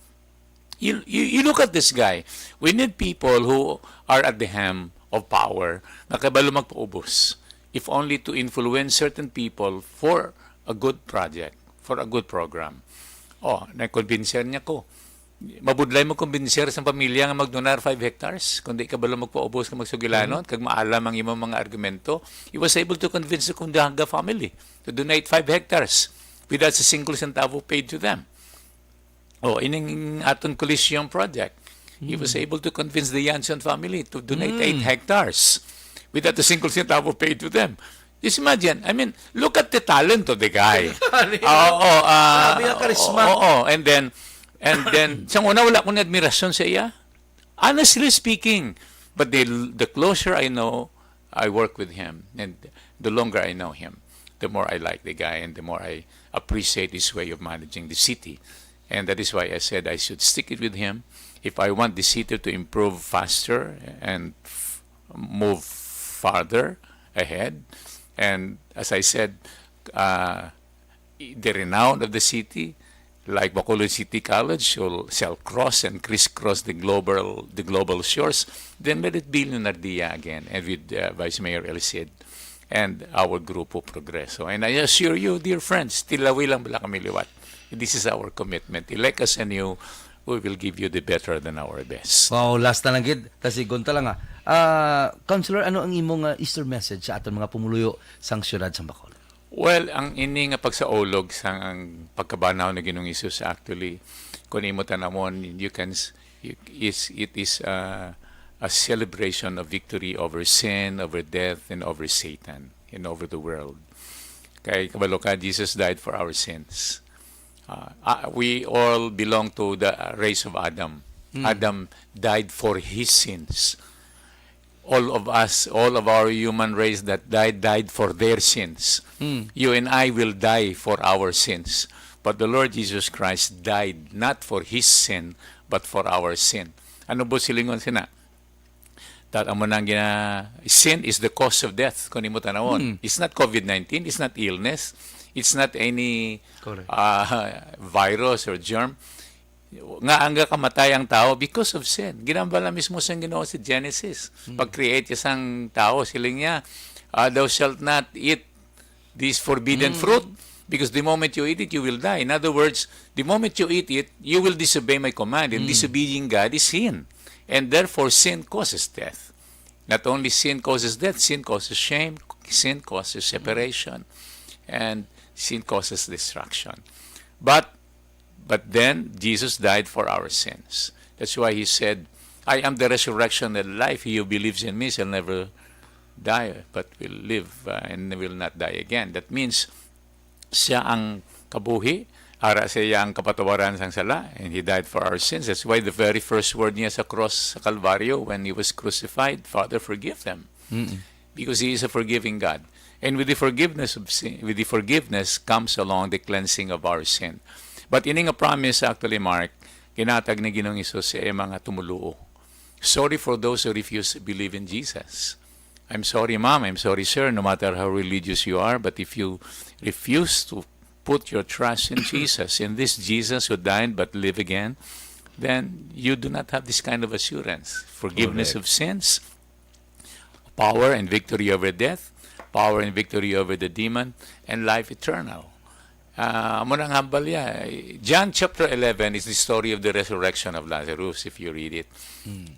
S3: You look at this guy. We need people who are at the helm of power na kabalo magpaubos. If only to influence certain people for a good project, for a good program. Na-convincer niya ko. Mabudlay mo kumbinser sa pamilya nga magdonar 5 hectares, kundi ka bala magpaubos ka magsugilanon, kag maalam ang imong mga argumento. He was able to convince the Kundahaga family to donate 5 hectares without a single centavo paid to them. Ining aton Coliseum project, he was able to convince the Janssen family to donate 8 hectares without a single centavo paid to them. Just imagine, I mean, look at the talent of the guy.
S2: Grabe ang karisma.
S3: And then, sa una wala akong admirasyon sa iya. Honestly speaking, but the closer I know, I work with him, and the longer I know him, the more I like the guy, and the more I appreciate his way of managing the city. And that is why I said I should stick it with him if I want the city to improve faster and move farther ahead. And as I said, the renown of the city, like Bacolod City College shall cross and crisscross the global shores, then let it be Lunardia again, and with Vice Mayor El Cid and our Grupo Progreso. And I assure you, dear friends, tilawi lang bala kami liwat. This is our commitment. Elect us anew, we will give you the better than our best.
S2: Wow, last na lang gid. Tasigon ta lang Councilor, ano ang imong Easter message sa aton mga pumuluyo sang syudad sa Bacolod?
S3: Well, ang ini nga pagsaulog sa ang pagkabanaw na Ginoong Hesus actually, kung imo tanamon, it is a celebration of victory over sin, over death, and over Satan, and over the world. Kay kabalo ka, Jesus died for our sins. We all belong to the race of Adam. Adam died for his sins. All of us, all of our human race that died for their sins. You and I will die for our sins. But the Lord Jesus Christ died not for his sin, but for our sin. Ano po silingon sina? That amo nang sin is the cause of death. Kung imo tanawon, it's not COVID-19, it's not illness, it's not any virus or germ. Nga ang kamatay ang tao because of sin. Ginambala mismo sa Ginoo si Genesis. Pag-create isang tao, siling niya, thou shalt not eat this forbidden fruit because the moment you eat it, you will die. In other words, the moment you eat it, you will disobey my command. And disobeying God is sin. And therefore, sin causes death. Not only sin causes death, sin causes shame, sin causes separation, and sin causes destruction. But then Jesus died for our sins. That's why he said, I am the resurrection and life. He who believes in me shall never die, but will live and will not die again. That means, siya ang kabuhi, ara siya ang kapatawaran sang sala, and he died for our sins. That's why the very first word niya sa cross sa Calvario, when he was crucified, Father, forgive them. Because he is a forgiving God. And with the forgiveness of sin, with the forgiveness comes along the cleansing of our sin. But ini nga promise actually, Mark, ginatag ni Ginoong Hesus sa mga tumuluo. Sorry for those who refuse to believe in Jesus. I'm sorry, Mom. I'm sorry, Sir, no matter how religious you are. But if you refuse to put your trust in Jesus, in this Jesus who died but live again, then you do not have this kind of assurance. Forgiveness of sins, power and victory over death, power and victory over the demon, and life eternal. Amo nang hambal ya. John chapter 11 is the story of the resurrection of Lazarus, if you read it.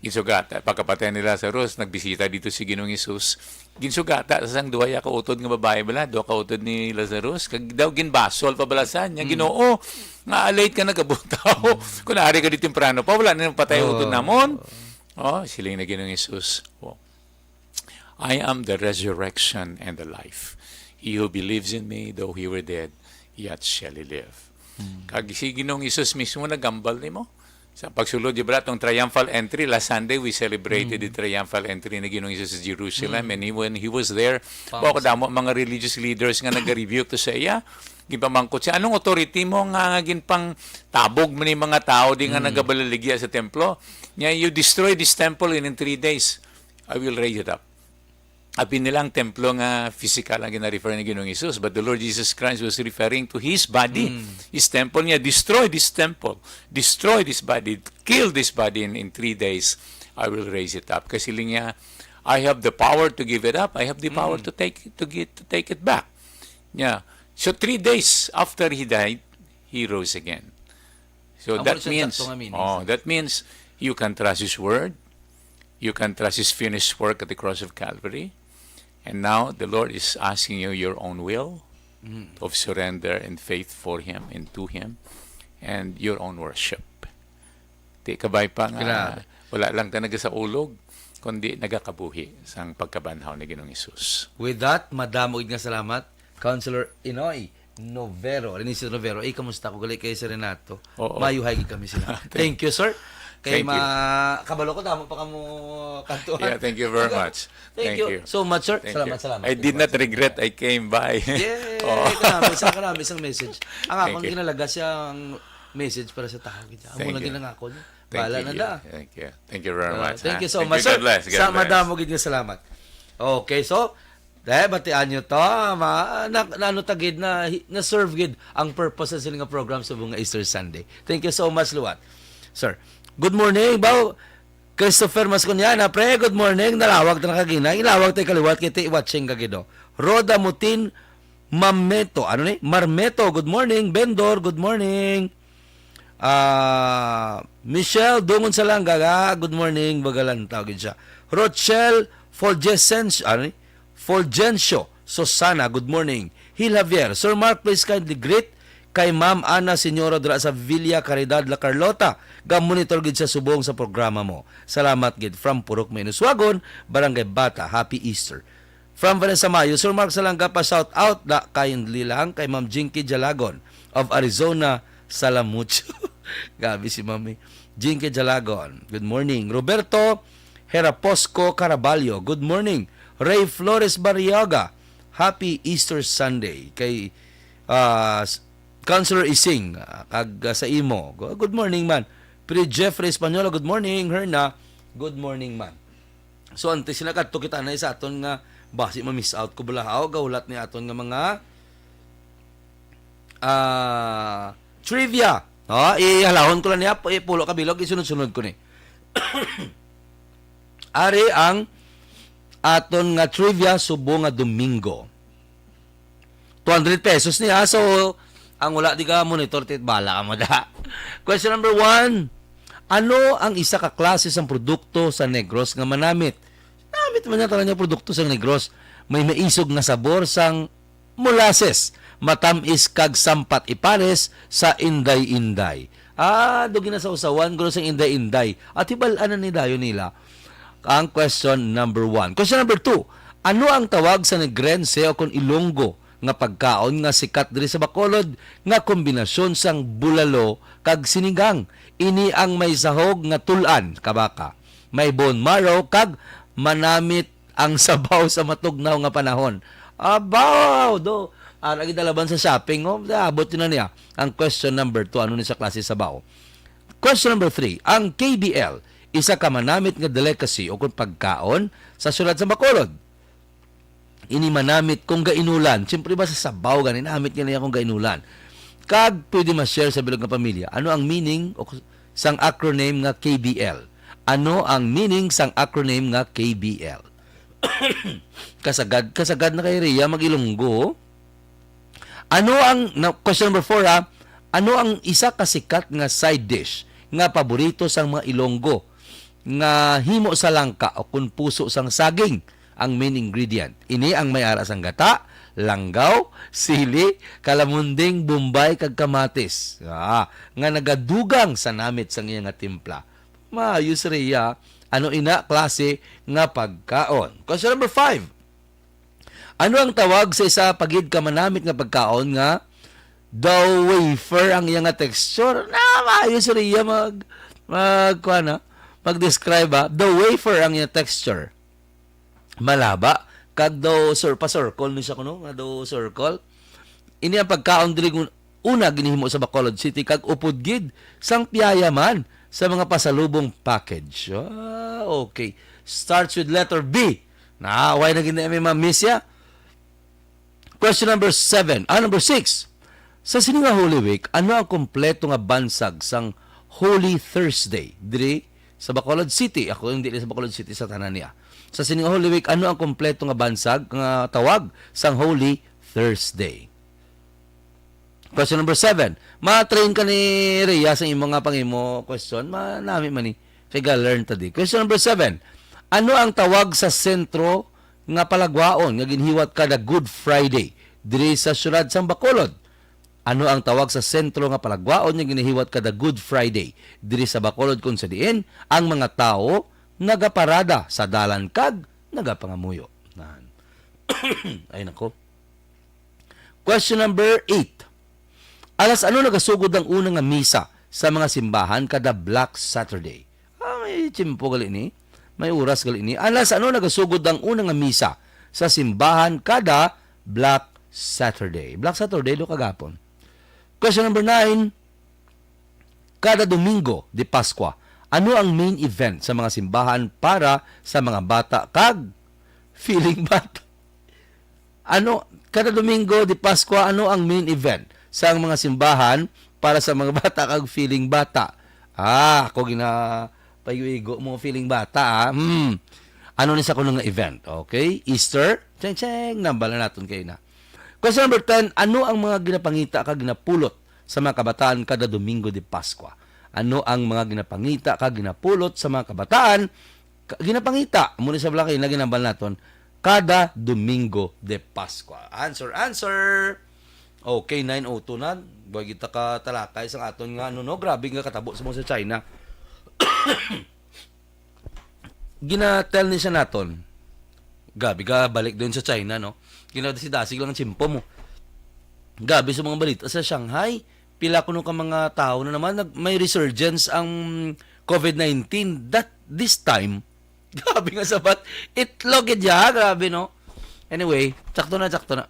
S3: Ginsugata, pagkapatay ni Lazarus, nagbisita dito si Ginoong Hesus. Ginsugata, sang duha ka utod nga babae bala, duha ka utod ni Lazarus, kag daw ginbasol pabalasan niya, Ginoo, nga late ka nagabutaw. Kung naari ka di temprano pa, wala na patay utod namon. Siling na Ginoong Hesus. I am the resurrection and the life. He who believes in me, though he were dead, yet shall he live. Kag si Ginoong Hesus mismo nagambal nimo. Sa pagsulod di ba tong triumphal entry last Sunday, we celebrated the triumphal entry ni Ginoong Hesus sa Jerusalem, and when he was there, bako damo mga religious leaders nga nag-review to sa iya. Gipamangkot siya, anong authority mo nga ginpang tabog mo ni mga tao di nga nagabalaligya sa templo? Nya, you destroy this temple in 3 days, I will raise it up. Apin nilang templo nga physical ang gina-refer ni Ginoong Hesus, but the Lord Jesus Christ was referring to His body. His temple niya, destroy this temple, destroy this body, kill this body, and in 3 days, I will raise it up. Kasi niya, I have the power to give it up, I have the power to take it back. Yeah. So 3 days after He died, He rose again. So that means you can trust His word, you can trust His finished work at the cross of Calvary. And now the Lord is asking you your own will of surrender and faith for Him and to Him, and your own worship. Di kabay pa nga, wala lang talaga sa ulog, kundi nagakabuhi sa pagkabanhaw ni Ginoong Hesus.
S2: With that, madamog nga salamat, Councilor Inoy Novero. Renisio Novero, kamusta ko gali kay Sir Renato? Mayuhay kami sila. Thank you, sir. Kay kabalo ko damo pa kamo kantuan.
S3: Yeah, thank you very much.
S2: Thank you so much, sir. Salamat.
S3: I did not regret I came by.
S2: Karami isang message. Ang akong ginalaga siyang message para sa tao. Amo na ginangako niya. Bala na da.
S3: Thank you very much.
S2: Thank you so much, sir. Sa madamo gid nga salamat. Okay, so Batian nyo to. Ano tagid na serve gid ang purpose sa sila nga program sa bunga Easter Sunday. Thank you so much, Luwat. Sir, good morning, Bao. Christopher Masconiana, pre, good morning. Nalawag na nakagina. Ilawag tayo kaliwat kiti watching kagido. Roda Mutin Mameto. Marmeto, good morning. Bendor, good morning. Michelle Dungon Salanga, good morning. Bagalan tawagin siya. Rochelle Fulgencio Susana, good morning. Hil Javier, Sir Mark, please kindly greet kay Ma'am Ana Senyora dira sa Villa Caridad La Carlota. Ga-monitor gid sa subong sa programa mo. Salamat gid from Purok Mainuswagon, Barangay Bata. Happy Easter. From Vanessa Mayo, Sir Mark Salanga pa shout out da kindly lang kay Ma'am Jinky Jalagon of Arizona, Salamucho. Gabi si Mami. Jinky Jalagon, good morning. Roberto Heraposco Caraballo, good morning. Ray Flores Barriaga, happy Easter Sunday. Kay Councilor Ising, kag sa imo, good morning man. Pri Jeffrey Espanola, good morning. Herna, good morning man. So ante sila kadto kita na sa aton nga basi ma-miss out ko bulahaw gawlat ni aton nga mga trivia. Ihalahon ko lang niya, pulo ka bilog, isunod-sunod ko ni. Ari ang aton nga trivia subo nga Domingo. 200 pesos niya. So, ang wala di ka monitor, bala ka mo da. Question number 1. Ano ang isa ka klase sa produkto sa Negros nga manamit? Namit man niya talaga produkto sa Negros. May maisog nga sabor sang molasses, matamis kag sampat ipares sa inday-inday. Dogi na sa usawan, gulo sang inday-inday. At ibalaan ni dayo nila ang question number 1. Question number 2. Ano ang tawag sa Negrense o kung Ilonggo nga pagkaon nga sikat diri sa Bacolod nga kombinasyon sang bulalo kag sinigang? Ini ang may sahog nga tulan, kabaka. May bone marrow kag manamit ang sabaw sa matugnaw nga panahon. Abaw! Lagi dalaban sa shopping. Abot yun na niya. Ang question number 2, ano ni sa klase sabaw? Question number 3. Ang KBL, isa ka manamit nga delicacy o kung pagkaon sa syudad sa Bacolod. Ini manamit kung gainulan. Siyempre ba sa sabaw, ganinamit niya kung gainulan. Kag pwede ma-share sa bilog ng pamilya. Ano ang meaning o sang acronym nga KBL? Ano ang meaning sang acronym nga KBL? kasagad na kay Rhea mag-Ilonggo. Ano ang question number 4 Ano ang isa ka sikat nga side dish nga paborito sang mga Ilonggo nga himo sa langka o kun puso sang saging? Ang main ingredient. Ini ang may ara sang gata, langgaw, sili, kalamunding, bombay kag kamatis. Nga nagadugang sa namit sang iya nga timpla. Maayos Rhea. Ano ina klase nga pagkaon? Question number 5. Ano ang tawag sa isa pagid ka manamit nga pagkaon nga dough wafer ang iya nga texture? Maayos Rhea mag-describe dough wafer ang iya texture. Malaba kag daw pa-circle ni siya kuno nga daw circle. Ini ang pagkaon diri una ginihimo sa Bacolod City kag upod gid sang piyayaman sa mga pasalubong package. Okay. Starts with letter B. Why na gid may ma-miss ya? Question number 7. Number 6. Sa sininga Holy Week, ano ang kompleto nga bansag sang Holy Thursday diri sa Bacolod City? Ako hindi sa Bacolod City sa tanan niya. Sa sininga Holy Week, ano ang kompleto nga bansag nga tawag sang Holy Thursday? Question number 7. Ma-train ka ni Rhea sa imong nga pangimo question. Manami man ni. Kaya learn tadi. Question number 7. Ano ang tawag sa sentro nga palagwaon nga ginhiwat kada Good Friday diri sa syudad sang Bacolod? Ano ang tawag sa sentro nga palagwaon nga ginihiwat kada Good Friday diri sa Bacolod kung sa diin ang mga tao nagaparada sa dalan kag nagapangamuyo? Ay nako. Question number 8. Alas ano nagasugod ang unang nga misa sa mga simbahan kada Black Saturday? May tiyempo gali ni. May oras gali ni. Alas ano nagasugod ang unang nga misa sa simbahan kada Black Saturday? Black Saturday do kagapon. Question number 9. Kada Domingo de Pascua, ano ang main event sa mga simbahan para sa mga bata kag feeling bata? ano, kada Domingo de Pascua, ano ang main event sa mga simbahan para sa mga bata kag feeling bata? Ako payuigo mo feeling bata, Ano ni sa kuno nga event? Okay? Easter? Cheng, nambala naton kay na. Question number 10, ano ang mga ginapangita kag ginapulot sa mga kabataan kada Domingo de Pascua? Ano ang mga ginapangita kag ginapulot sa mga kabataan ginapangita muna sa blakay na ginambal naton kada Domingo de Pascua? Answer. Okay, 9:02 na. Boy kita ka talakay sa aton nga no, grabe nga katabo sa mga sa China. Ginatel ni siya naton. Gabi ka balik doon sa China, no? Ginadasi-dasig lang ang chimpo mo. Gabi sa mga balita sa Shanghai, pila kuno ka mga tao na naman may resurgence ang COVID-19 this time. Grabe nga sabat. Itlog ya, grabe no. Anyway, sakto na.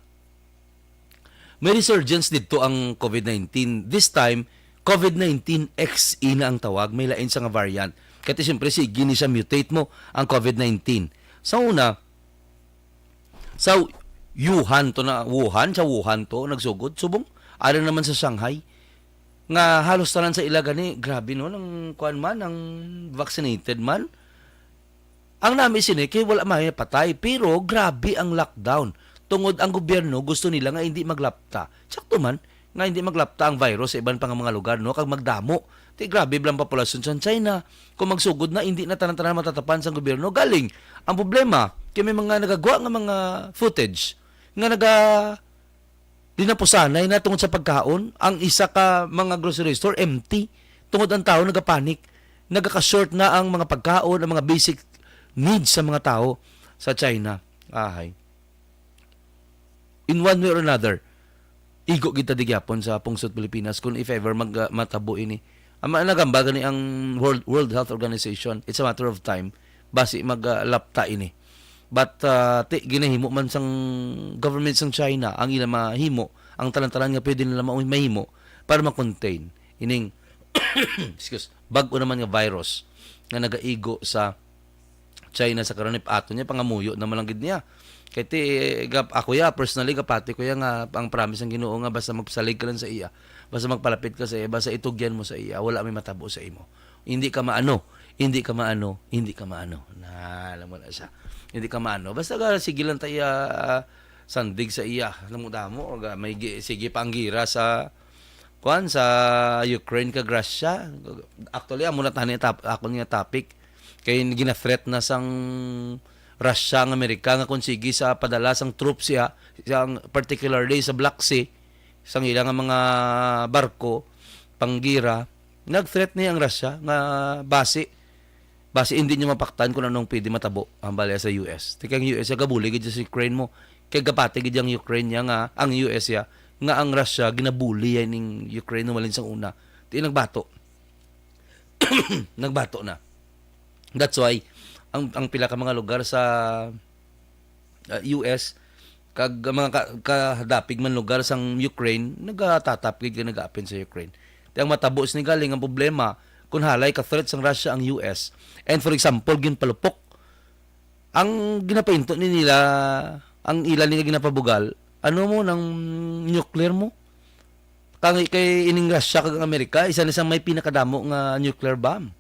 S2: May resurgence dito ang COVID-19. This time, COVID-19 XE na ang tawag. May lain sa nga variant. Kaya siyempre, sige ni siya mutate mo ang COVID-19. Sa una, sa Wuhan to, nagsugod. Subong, ano naman sa Shanghai. Nga halos tanan sa ila gani, grabe no, ng kuan man, ng vaccinated man. Ang namin kay wala may patay, pero grabe ang lockdown. Tungod ang gobyerno, gusto nila nga hindi maglapta. Sakto man, nga hindi maglapta ang virus sa iban pang mga lugar, no, kag magdamo. Ti grabe blang populasyon sa China. Kung magsugod na, hindi na tanan-tanan matatapan sa gobyerno. Galing, ang problema, kaya may mga nagagawa nga mga footage, nga dinapusanay na tungod sa pagkaon, ang isa ka mga grocery store empty, tungod ang tao nagapanik, nagaka-short na ang mga pagkaon, ang mga basic needs sa mga tao sa China. In one way or another, igo kita digyapon sa pungsod Pilipinas kung if ever matabo ini. Nagamba gani ang World Health Organization. It's a matter of time basi maglapta ini. But ginahimo man sang government sang China ang ila mahimo, ang talan-talan nga pwede nila mahimo para ma-contain ining bag-o naman nga virus nga nagaigo sa China sa karon ato niya pangamuyo na malanggid niya. Kaya ako personally kapati ko nga ang promise ng Ginoo nga basta magsalig ka lang sa iya, basta magpalapit ka sa iya, basta itugyan mo sa iya, wala may matabo sa imo. Hindi ka maano. Na alam mo na siya. Hindi ka maano. Basta sige lang tayo sandig sa iya. Alam mo damo, may sige panggira sa Ukraine kag Russia. Actually, amo na tani ako nga topic kay gina-threat na sang Russia ang Amerika nga kung sige sa padala sang troops siya, particularly sa Black Sea, sang ilang mga barko, panggira, nag-threat niya ang Russia nga base hindi niya mapaktan kung anong pwede matabo ang balya sa US. Tikang US ya gabuli gid sa Ukraine mo. Kay gapati gid ang Ukraine niya nga ang US ya nga ang Russia ginabuli yan ning Ukraine no malin sang una. Ti nagbato. Nagbato na. That's why ang pila ka mga lugar sa US kag mga kahadapig man lugar sang Ukraine nagatatapig nagaapin sa Ukraine. Ti ang matabo ni galing ang problema kung halay ka threat sang Russia ang US. And for example, ginpalupok ang ginapainto ni nila ang ilan nila ginapabugal ano mo ng nuclear mo kay ining Russia kag Amerika isa na sang may pinakadamo nga nuclear bomb.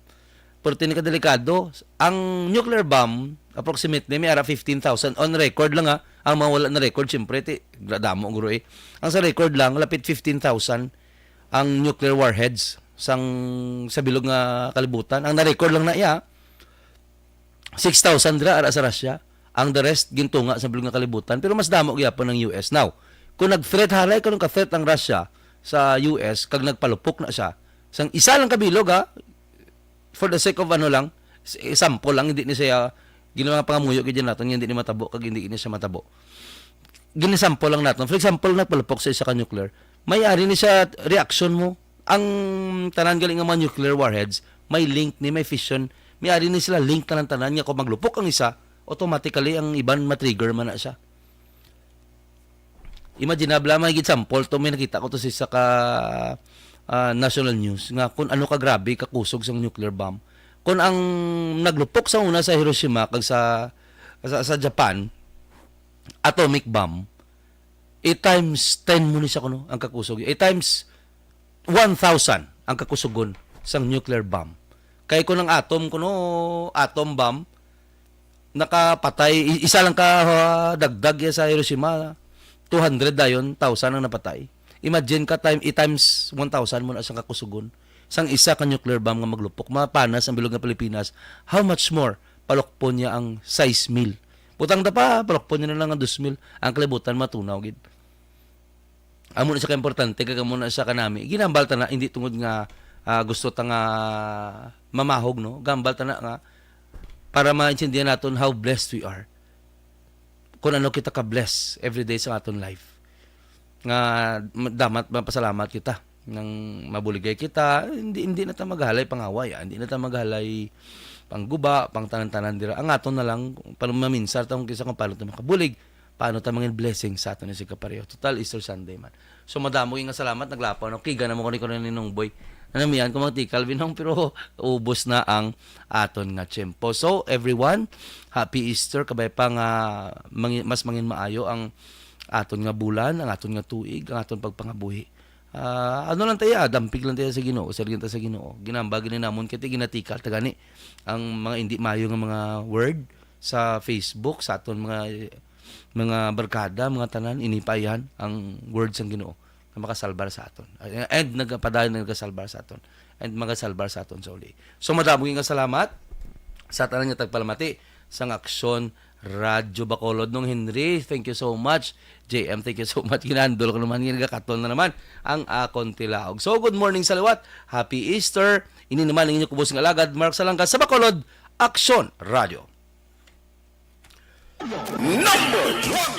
S2: Pero tinikadelikado, ang nuclear bomb, approximately, may ara 15,000. On record lang ang mga wala na record, siyempre, damo guro eh. Ang sa record lang, lapit 15,000 ang nuclear warheads sa bilog nga kalibutan. Ang na-record lang na iya, 6,000 ara sa Russia. Ang the rest, gintunga sa bilog nga kalibutan. Pero mas damo gyapon ng US. Now, kung nag-threat halay, kung ka-threat ang Russia sa US, kag nagpalupok na siya, sang isa lang kabilog for the sake of sample lang, hindi ni siya ginawa pangamuyo kay naton hindi ni matabo kag hindi ni siya matabo. Ginisample lang naton. For example, nagpalupok sa isa ka nuclear. May-ari ni siya reaction mo. Ang tanan galing nga mga nuclear warheads, may link ni may fission. May-ari ni sila link tanan-tanan nga kung maglupok ang isa, automatically ang iban matrigger man na siya. Imaginable may sample to may nakita ko to sa isa ka national news nga kung ano ka grabe kakusog sa nuclear bomb. Kung ang naglupok sa una sa Hiroshima kag sa Japan atomic bomb, times 10 mo ni siya kuno ang kakusog. Times 1,000 ang kakusugon sang nuclear bomb. Kay ko ng atom kuno, atom bomb, nakapatay, isa lang ka dagdag ya sa Hiroshima, 200 dayon, 1,000 ang napatay. Imagine ka times 1,000 mo na siyang kakusugon. Sang isa ka nuclear bomb nga maglupok, mapanas ang bilog ng Pilipinas. How much more? Palokpon niya ang 6,000. Putang pa, palokpon niya na lang ang 2,000. Ang kalibutan matunaw gid. Amo na siya ka-importante, kaga muna siya kanami. Ginambal ta na, hindi tungod nga gusto ta nga mamahog, no? Gambal ta na nga para maintindihan natin how blessed we are. Kung ano kita ka-bless every day sa aton life. Nga damat mapasalamat kita nang mabuligay kita, hindi na ta maghalay pangaway, hindi na ta maghalay pangguba, pang tanan-tanan dira. Ang aton na lang para maminsar ta kung kisa kung paano ta makabulig, paano ta mangin blessing sa aton si kapareho. Total Easter Sunday man. So madamo yung salamat, naglapaw no. Kiga na mo ko ni Ninong Boy. Nanamihan ko mga tikal binong pero ubos na ang aton nga tiyempo. So everyone, happy Easter, kabay pa nga mas mangin maayo ang aton nga bulan, ang aton nga tuig, ang aton pagpangabuhi. Ano lang tayo, dampig lang tayo sa Ginoo, sergin ta sa Ginoo. Ginamba gini namon kiti ginatikal tagani ang mga hindi maayo nga mga word sa Facebook, sa aton mga barkada, mga tanan inipayan ang words ng Ginoo na makasalbar sa aton. And nagpadayon nagasalbar sa aton. And magasalbar sa aton sa uli. So madamo nga salamat sa tanan nga tagpalamati sang Aksyon Radyo Bacolod nung Henry. Thank you so much. JM, thank you so much. Ginandol ko naman, ginagaton na naman ang akon tilaog. So, good morning sa liwat. Happy Easter. Ini naman ang inyong kubos ng alagad, Mark Salangka sa Bacolod, Aksyon Radio.
S4: Number 1